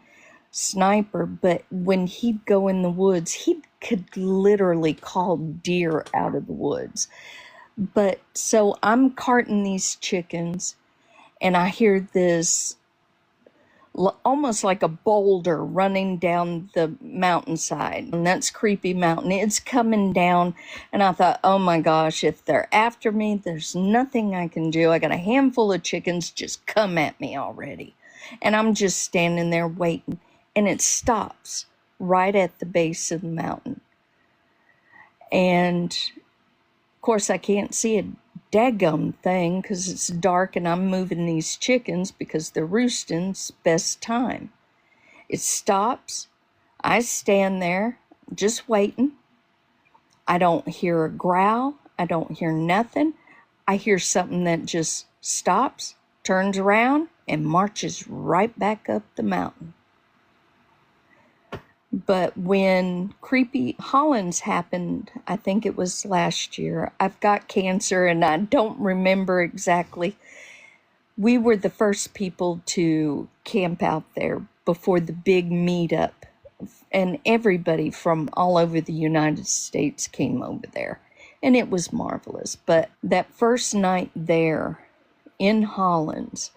sniper, but when he'd go in the woods, he could literally call deer out of the woods. But so I'm carting these chickens, and I hear this almost like a boulder running down the mountainside. And that's Creepy Mountain. It's coming down. And I thought, oh my gosh, if they're after me, there's nothing I can do. I got a handful of chickens, just come at me already. And I'm just standing there waiting. And it stops right at the base of the mountain. And of course, I can't see a daggum thing because it's dark and I'm moving these chickens because they're roosting's best time. It stops. I stand there just waiting. I don't hear a growl. I don't hear nothing. I hear something that just stops, turns around, and marches right back up the mountain. But when Creepy Hollins happened, I think it was last year, I've got cancer and I don't remember exactly, we were the first people to camp out there before the big meetup, and everybody from all over the United States came over there, and it was marvelous. But that first night there in Hollins,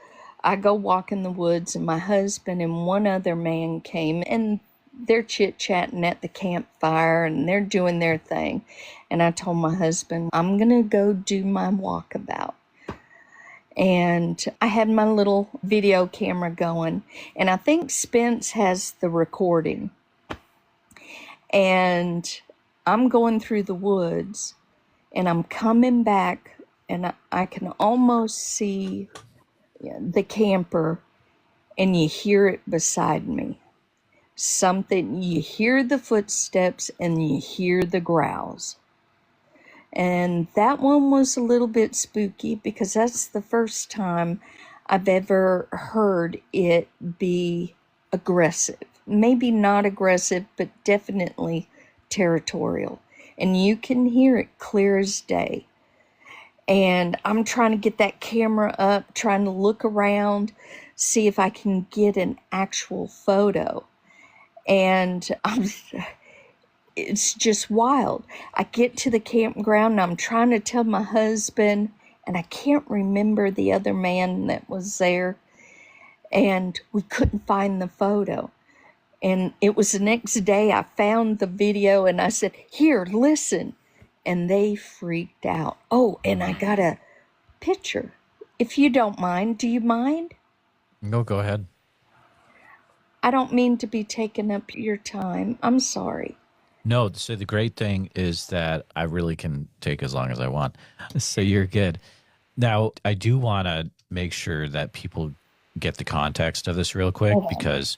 I go walk in the woods, and my husband and one other man came, and they're chit-chatting at the campfire, and they're doing their thing. And I told my husband, I'm going to go do my walkabout. And I had my little video camera going, and I think Spence has the recording. And I'm going through the woods, and I'm coming back, and I can almost see the camper, and you hear it beside me. Something, you hear the footsteps and you hear the growls. And that one was a little bit spooky because that's the first time I've ever heard it be aggressive. Maybe not aggressive, but definitely territorial. And you can hear it clear as day. And I'm trying to get that camera up, trying to look around, see if I can get an actual photo. And it's just wild. I get to the campground and I'm trying to tell my husband, and I can't remember the other man that was there, and we couldn't find the photo. And it was the next day I found the video and I said, here, listen. And they freaked out. Oh, and I got a picture. If you don't mind, do you mind? No, go ahead. I don't mean to be taking up your time. I'm sorry. No, so the great thing is that I really can take as long as I want. So you're good. Now, I do want to make sure that people get the context of this real quick, because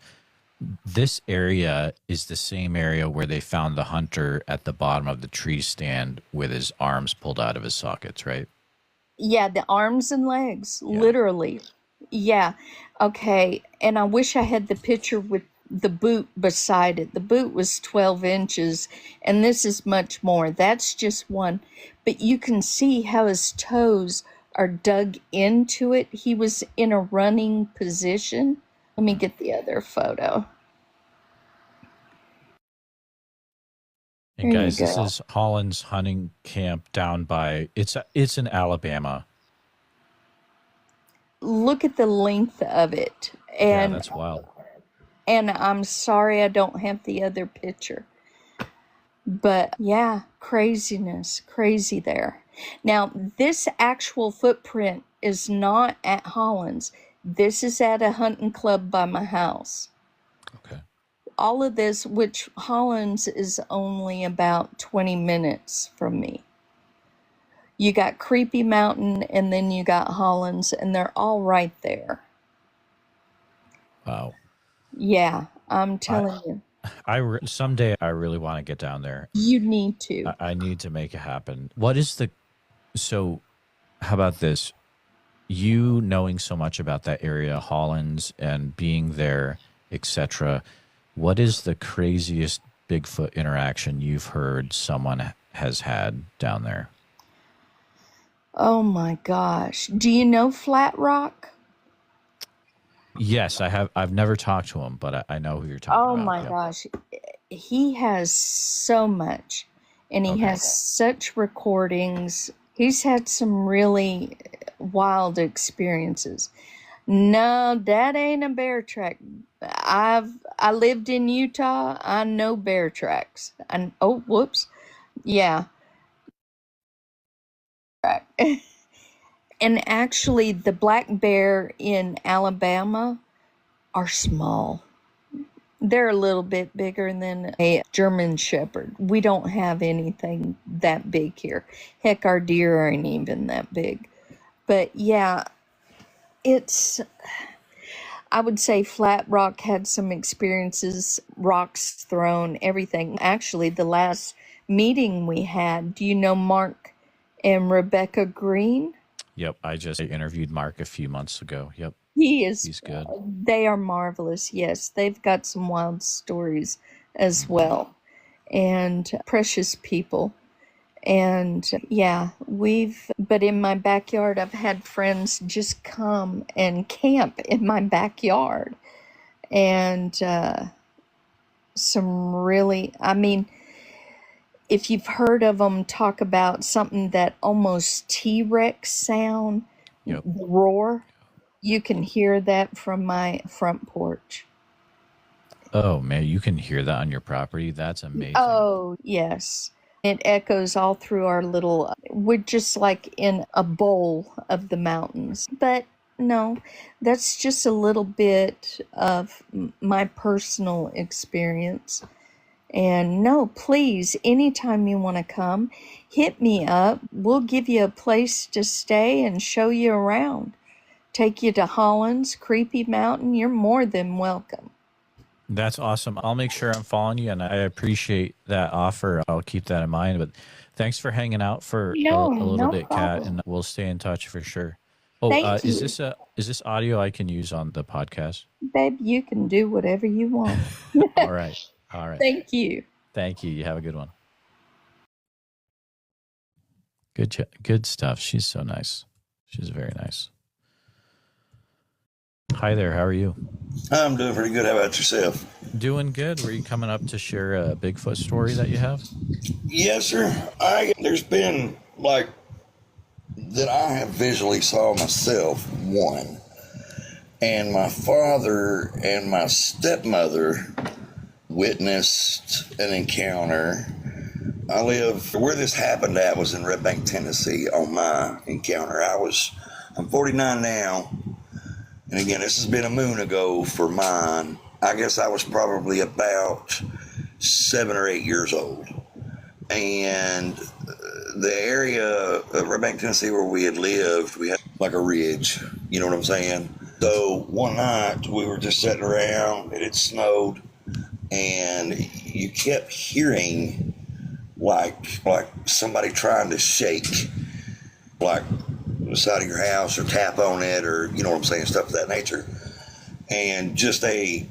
this area is the same area where they found the hunter at the bottom of the tree stand with his arms pulled out of his sockets, right? Yeah, the arms and legs, literally. Yeah. Okay. And I wish I had the picture with the boot beside it. The boot was 12 inches, and this is much more. That's just one. But you can see how his toes are dug into it. He was in a running position. Let me get the other photo. And guys, this is Hollins hunting camp down by, it's in Alabama. Look at the length of it. And, yeah, that's wild. And I'm sorry I don't have the other picture. But yeah, craziness, crazy there. Now, this actual footprint is not at Hollins. This is at a hunting club by my house. Okay. All of this, which Hollins is only about 20 minutes from me. You got Creepy Mountain, and then you got Hollins, and they're all right there. Wow. Yeah, I'm telling you. Someday I really want to get down there. You need to. I need to make it happen. So how about this? You knowing so much about that area, Hollins, and being there, etc., what is the craziest Bigfoot interaction you've heard someone has had down there? Oh my gosh. Do you know Flat Rock? Yes, I have. I've never talked to him, but I know who you're talking about. Oh my gosh. He has so much, and he has such recordings. He's had some really wild experiences. No, that ain't a bear track. I lived in Utah. I know bear tracks. Oh, whoops. Yeah. And actually, the black bear in Alabama are small. They're a little bit bigger than a German Shepherd. We don't have anything that big here. Heck, our deer aren't even that big. But yeah, I would say Flat Rock had some experiences, rocks thrown, everything. Actually, the last meeting we had, do you know Mark and Rebecca Green? Yep, I just interviewed Mark a few months ago. Yep. He's good. They are marvelous. Yes, they've got some wild stories as well, and precious people. And yeah, but in my backyard, I've had friends just come and camp in my backyard. And some really, I mean, if you've heard of them talk about something that almost T-Rex sound, Yep. roar, you can hear that from my front porch. Oh, man, you can hear that on your property? That's amazing. Oh, yes. It echoes all through our little, we're just like in a bowl of the mountains. But no, that's just a little bit of my personal experience. And no, please, anytime you want to come, hit me up. We'll give you a place to stay and show you around. Take you to Hollins, Creepy Mountain. You're more than welcome. That's awesome. I'll make sure I'm following you, and I appreciate that offer. I'll keep that in mind. But thanks for hanging out for a little bit, Kat, and we'll stay in touch for sure. Oh, Thank you. Is this audio I can use on the podcast? Babe, you can do whatever you want. All right. Thank you. Thank you. You have a good one. Good stuff. She's so nice. She's very nice. Hi there. How are you? I'm doing pretty good. How about yourself? Doing good. Were you coming up to share a Bigfoot story that you have? Yes, sir. There's been that I have visually saw myself, one. And my father and my stepmother witnessed an encounter. Where this happened at was in Red Bank, Tennessee on my encounter. I'm 49 now. And again, this has been a moon ago for mine. I guess I was probably about 7 or 8 years old. And the area of Red Bank, Tennessee, where we had lived, we had like a ridge. You know what I'm saying? So one night we were just sitting around. It had snowed. And you kept hearing like somebody trying to shake, like the side of your house or tap on it, or you know what I'm saying, stuff of that nature. And just it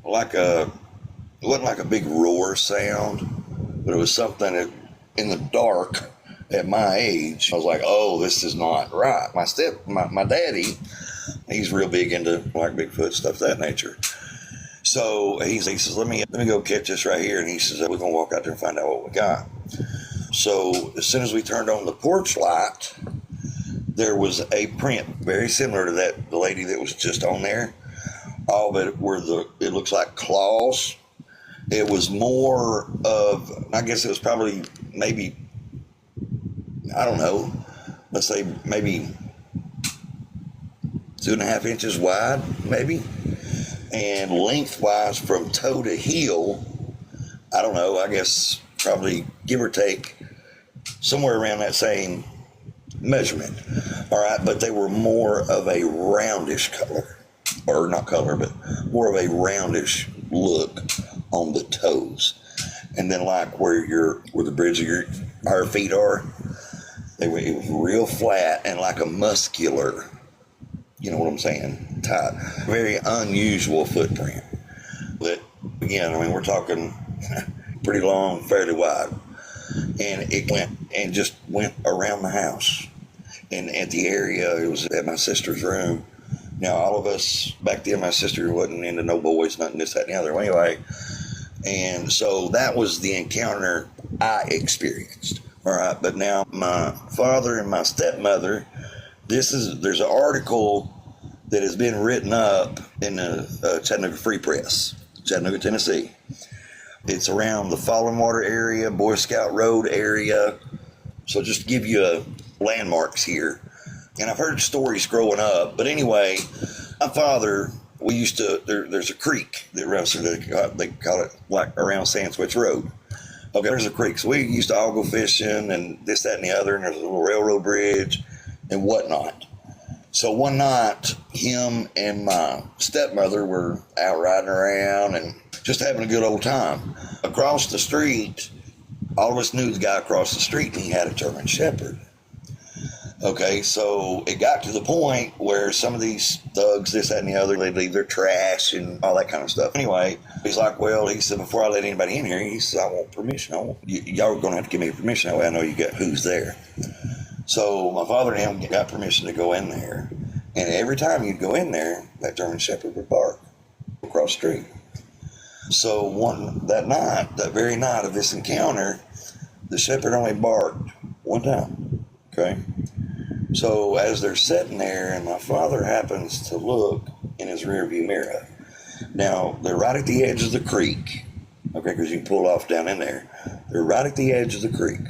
wasn't like a big roar sound, but it was something that in the dark at my age, I was like, oh, this is not right. My daddy, he's real big into like Bigfoot, stuff of that nature. So he says, let me go catch this right here. And he says, we're going to walk out there and find out what we got. So as soon as we turned on the porch light, there was a print very similar to the lady that was just on there. All of it it looks like claws. It was more of, I guess it was probably maybe, I don't know, let's say maybe 2.5 inches wide, maybe. And lengthwise from toe to heel, I don't know, I guess probably give or take somewhere around that same measurement. All right, but they were more of a roundish color, or not color, but more of a roundish look on the toes. And then like where the bridge of our feet are, it was real flat and like a muscular, you know what I'm saying, type. Very unusual footprint. But again, I mean, we're talking pretty long, fairly wide. And it just went around the house. And at the area, it was at my sister's room. Now, all of us, back then, my sister wasn't into no boys, nothing, this, that, and the other. Anyway, and so that was the encounter I experienced. All right, but now my father and my stepmother, there's an article that has been written up in the Chattanooga Free Press, Chattanooga, Tennessee. It's around the Fallen Water area, Boy Scout Road area. So just to give you landmarks here. And I've heard stories growing up, but anyway, my father, there's a creek that runs through, they call it like around Sandswitch Road. Okay, there's a creek. So we used to all go fishing and this, that, and the other, and there's a little railroad bridge and whatnot. So one night, him and my stepmother were out riding around and just having a good old time. Across the street, all of us knew the guy across the street, and he had a German Shepherd. Okay, so it got to the point where some of these thugs, this, that, and the other, they'd leave their trash and all that kind of stuff. Anyway, he's like, well, he said, before I let anybody in here, he says, I want permission. Y'all are going to have to give me permission. That way I know you got who's there. So my father and him got permission to go in there. And every time you'd go in there, that German Shepherd would bark across the street. So that very night of this encounter, the Shepherd only barked one time. Okay. So as they're sitting there, and my father happens to look in his rearview mirror. Now, they're right at the edge of the creek, okay, because you can pull off down in there. They're right at the edge of the creek.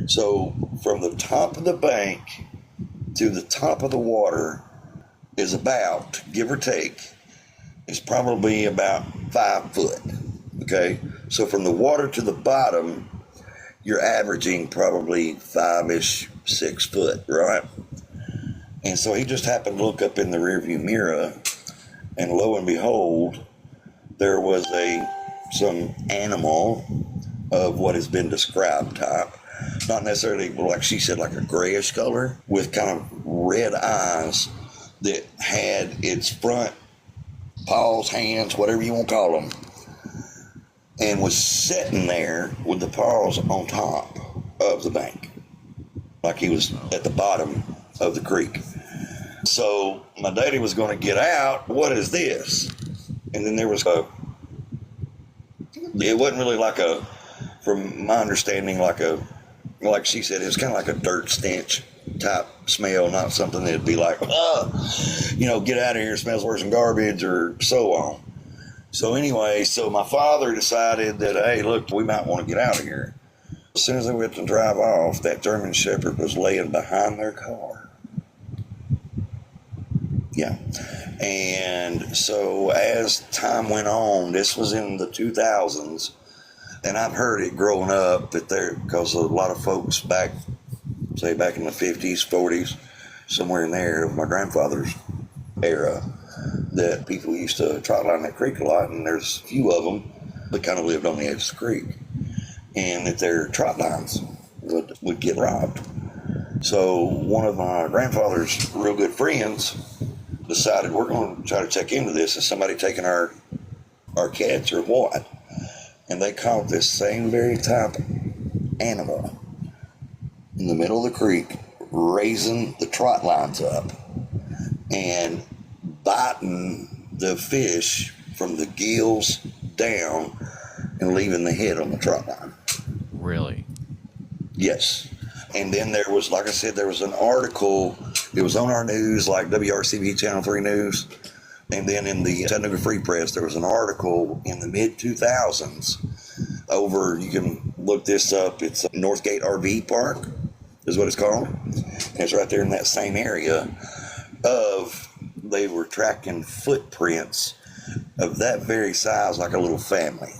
So from the top of the bank to the top of the water is about, give or take, is probably about 5 foot, okay? So from the water to the bottom, you're averaging probably 5-ish, 6 foot, right? And so he just happened to look up in the rearview mirror, and lo and behold, there was some animal of what has been described type, not necessarily like she said, like a grayish color with kind of red eyes that had its front paws, hands, whatever you want to call them, and was sitting there with the paws on top of the bank, like he was at the bottom of the creek. So my daddy was going to get out. What is this? And then there was it wasn't really from my understanding, like she said, it was kind of like a dirt stench type smell, not something that'd be like, get out of here, it smells worse than garbage, or so on. So anyway, my father decided that, hey, look, we might want to get out of here. As soon as they went to drive off, that German Shepherd was laying behind their car. Yeah. And so as time went on, this was in the 2000s, and I've heard it growing up because a lot of folks back in the 50s, 40s, somewhere in there, of my grandfather's era, that people used to trot along that creek a lot, and there's a few of them that kind of lived on the edge of the creek, and that their trot lines would get robbed. So one of my grandfather's real good friends decided, we're going to try to check into this. Is somebody taking our cats or what? And they caught this same very type animal in the middle of the creek, raising the trot lines up and biting the fish from the gills down and leaving the head on the trot line. Really? Yes. And then there was, like I said, there was an article. It was on our news, like WRCB Channel 3 News. And then in the Chattanooga Free Press, there was an article in the mid-2000s over, you can look this up, it's Northgate RV Park is what it's called. And it's right there in that same area they were tracking footprints of that very size, like a little family,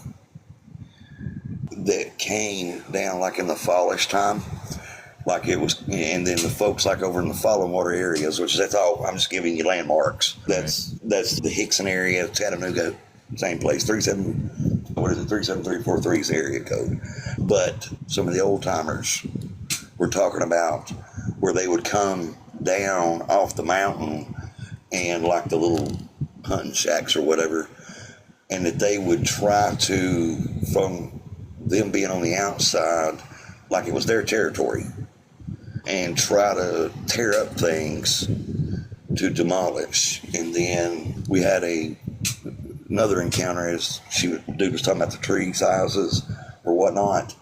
that came down like in the fallish time. Like it was, and then the folks like over in the fallen water areas, which that's all, I'm just giving you landmarks. That's the Hickson area, Chattanooga, same place, 37343's area code. But some of the old timers were talking about where they would come down off the mountain and like the little hunting shacks or whatever, and that they would try to, from them being on the outside, like it was their territory, and try to tear up things to demolish. And then we had another encounter, as dude was talking about the tree sizes or whatnot,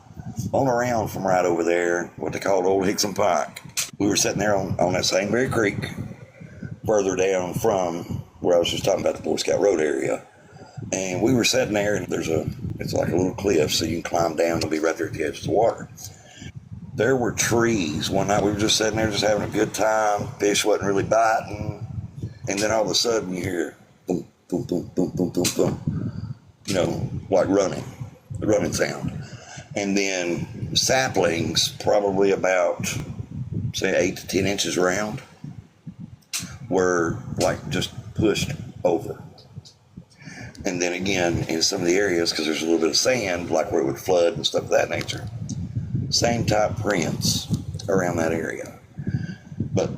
on around from right over there, what they called Old Hickson Pike. We were sitting there on that same very creek, further down from where I was just talking about the Boy Scout Road area. And we were sitting there, and it's like a little cliff, so you can climb down and be right there at the edge of the water. There were trees. One night we were just sitting there just having a good time. Fish wasn't really biting. And then all of a sudden you hear boom, boom, boom, boom, boom, boom, boom. Like running, the running sound. And then saplings, probably about, say, 8 to 10 inches around, were like just pushed over. And then again, in some of the areas, because there's a little bit of sand, like where it would flood and stuff of that nature, same type prints around that area. But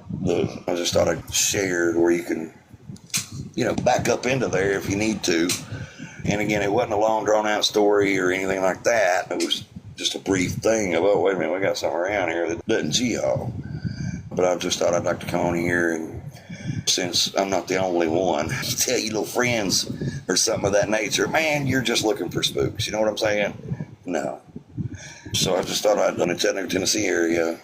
I just thought I'd share where you can, back up into there if you need to. And again, it wasn't a long, drawn-out story or anything like that. It was just a brief thing of, oh, wait a minute, we got something around here that doesn't gee-haw. But I just thought I'd like to come on here, and since I'm not the only one, you tell your little friends or something of that nature, man, you're just looking for spooks. You know what I'm saying? No. So I just thought I'd done the Chattanooga, Tennessee area,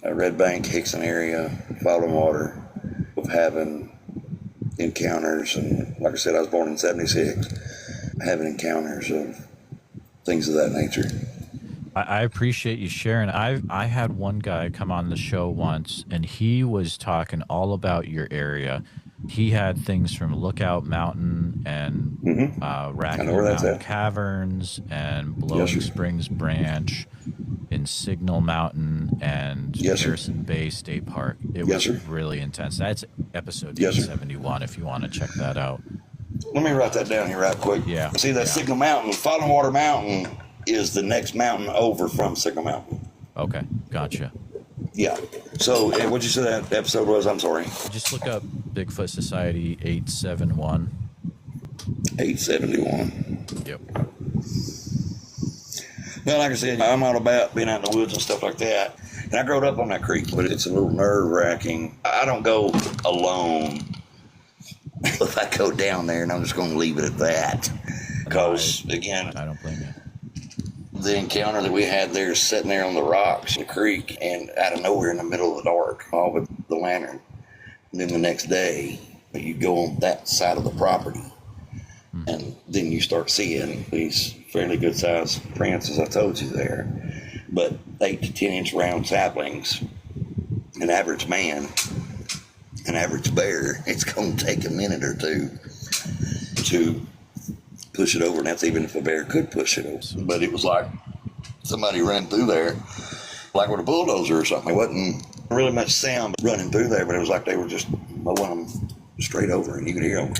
Red Bank, Hickson area, Fountain Water, of having encounters. And like I said, I was born in 76, having encounters of things of that nature. I appreciate you sharing. I had one guy come on the show once, and he was talking all about your area. He had things from Lookout Mountain and Racket Mountain Caverns and Blowing Springs Branch in Signal Mountain and Harrison Bay State Park. It was really intense. That's episode 871 if you want to check that out. Let me write that down here right quick. Yeah. See, that Signal Mountain, Fountain Water Mountain is the next mountain over from Signal Mountain. Okay, gotcha. Yeah. So, what'd you say that episode was? I'm sorry. Just look up Bigfoot Society 871. 871. Yep. Well, like I said, I'm all about being out in the woods and stuff like that. And I grew up on that creek, but it's a little nerve-wracking. I don't go alone if I go down there, and I'm just going to leave it at that. Because, again, I don't blame you. The encounter that we had there, sitting there on the rocks, the creek, and out of nowhere in the middle of the dark, all with the lantern. And then the next day, you go on that side of the property, and then you start seeing these fairly good-sized prints, as I told you there, but 8 to 10-inch round saplings. An average man, an average bear, it's going to take a minute or two to push it over, and that's even if a bear could push it over. But it was like somebody ran through there, like with a bulldozer or something. It wasn't really much sound running through there, but it was like they were just mowing them straight over, and you could hear them.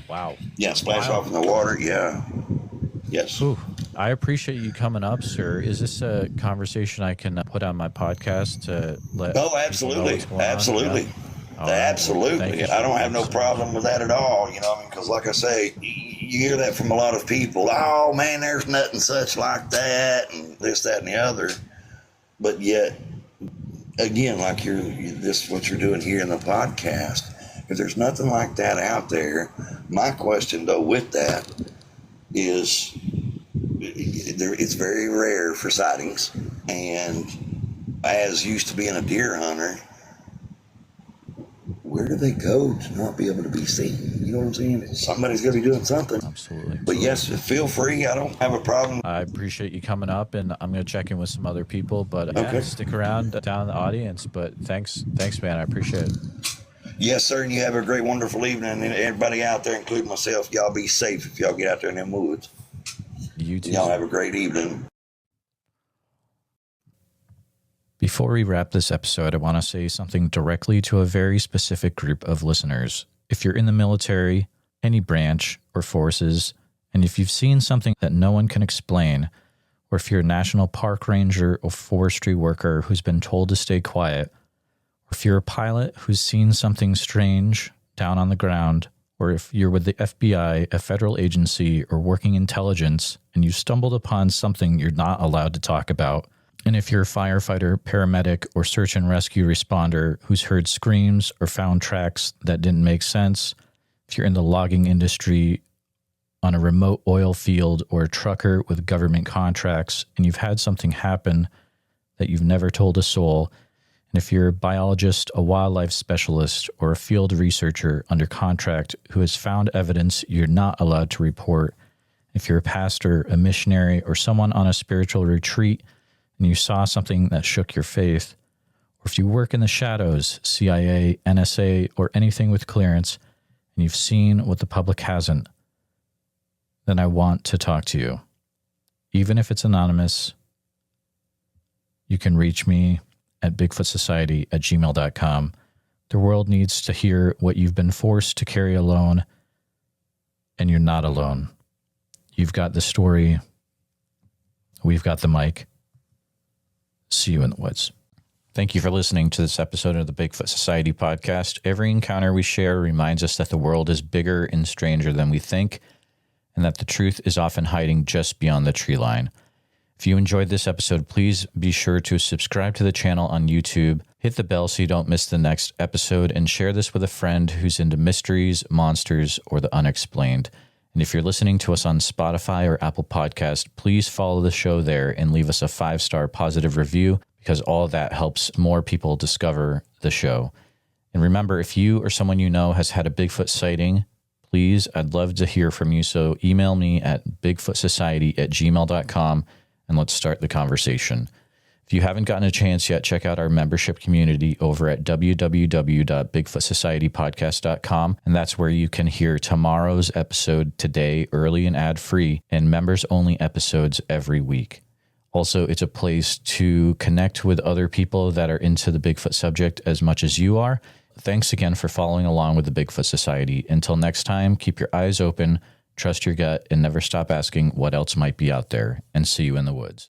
Wow. Yeah, splash off in the water. Yeah. Yes. Ooh, I appreciate you coming up, sir. Is this a conversation I can put on my podcast to let? Oh, absolutely, absolutely. Yeah. Absolutely. I don't have no problem with that at all, because like I say, you hear that from a lot of people. Oh, man, there's nothing such like that, and this, that, and the other. But yet, again, like this is what you're doing here in the podcast. If there's nothing like that out there, my question, though, with that is it's very rare for sightings. And as used to being a deer hunter, where do they go to not be able to be seen? You know what I'm saying? Somebody's going to be doing something. Absolutely. But yes, feel free. I don't have a problem. I appreciate you coming up, and I'm going to check in with some other people, but stick around down in the audience. But thanks, man. I appreciate it. Yes, sir. And you have a great, wonderful evening. And everybody out there, including myself, y'all be safe if y'all get out there in them woods. You too. Y'all have a great evening. Before we wrap this episode, I want to say something directly to a very specific group of listeners. If you're in the military, any branch or forces, and if you've seen something that no one can explain, or if you're a national park ranger or forestry worker who's been told to stay quiet, or if you're a pilot who's seen something strange down on the ground, or if you're with the FBI, a federal agency, or working intelligence, and you stumbled upon something you're not allowed to talk about, and if you're a firefighter, paramedic, or search and rescue responder who's heard screams or found tracks that didn't make sense, if you're in the logging industry, on a remote oil field, or a trucker with government contracts, and you've had something happen that you've never told a soul, and if you're a biologist, a wildlife specialist, or a field researcher under contract who has found evidence you're not allowed to report, if you're a pastor, a missionary, or someone on a spiritual retreat, and you saw something that shook your faith, or if you work in the shadows, CIA, NSA, or anything with clearance, and you've seen what the public hasn't, then I want to talk to you. Even if it's anonymous, you can reach me at bigfootsociety@gmail.com. The world needs to hear what you've been forced to carry alone, and you're not alone. You've got the story. We've got the mic. See you in the woods. Thank you for listening to this episode of the Bigfoot Society podcast. Every encounter we share reminds us that the world is bigger and stranger than we think, and that the truth is often hiding just beyond the tree line. If you enjoyed this episode, please be sure to subscribe to the channel on YouTube, hit the bell so you don't miss the next episode, and share this with a friend who's into mysteries, monsters, or the unexplained. And if you're listening to us on Spotify or Apple Podcast, please follow the show there and leave us a 5-star positive review, because all that helps more people discover the show. And remember, if you or someone you know has had a Bigfoot sighting, please, I'd love to hear from you. So email me at bigfootsociety@gmail.com and let's start the conversation. If you haven't gotten a chance yet, check out our membership community over at www.bigfootsocietypodcast.com. And that's where you can hear tomorrow's episode today, early and ad-free, and members-only episodes every week. Also, it's a place to connect with other people that are into the Bigfoot subject as much as you are. Thanks again for following along with the Bigfoot Society. Until next time, keep your eyes open, trust your gut, and never stop asking what else might be out there. And see you in the woods.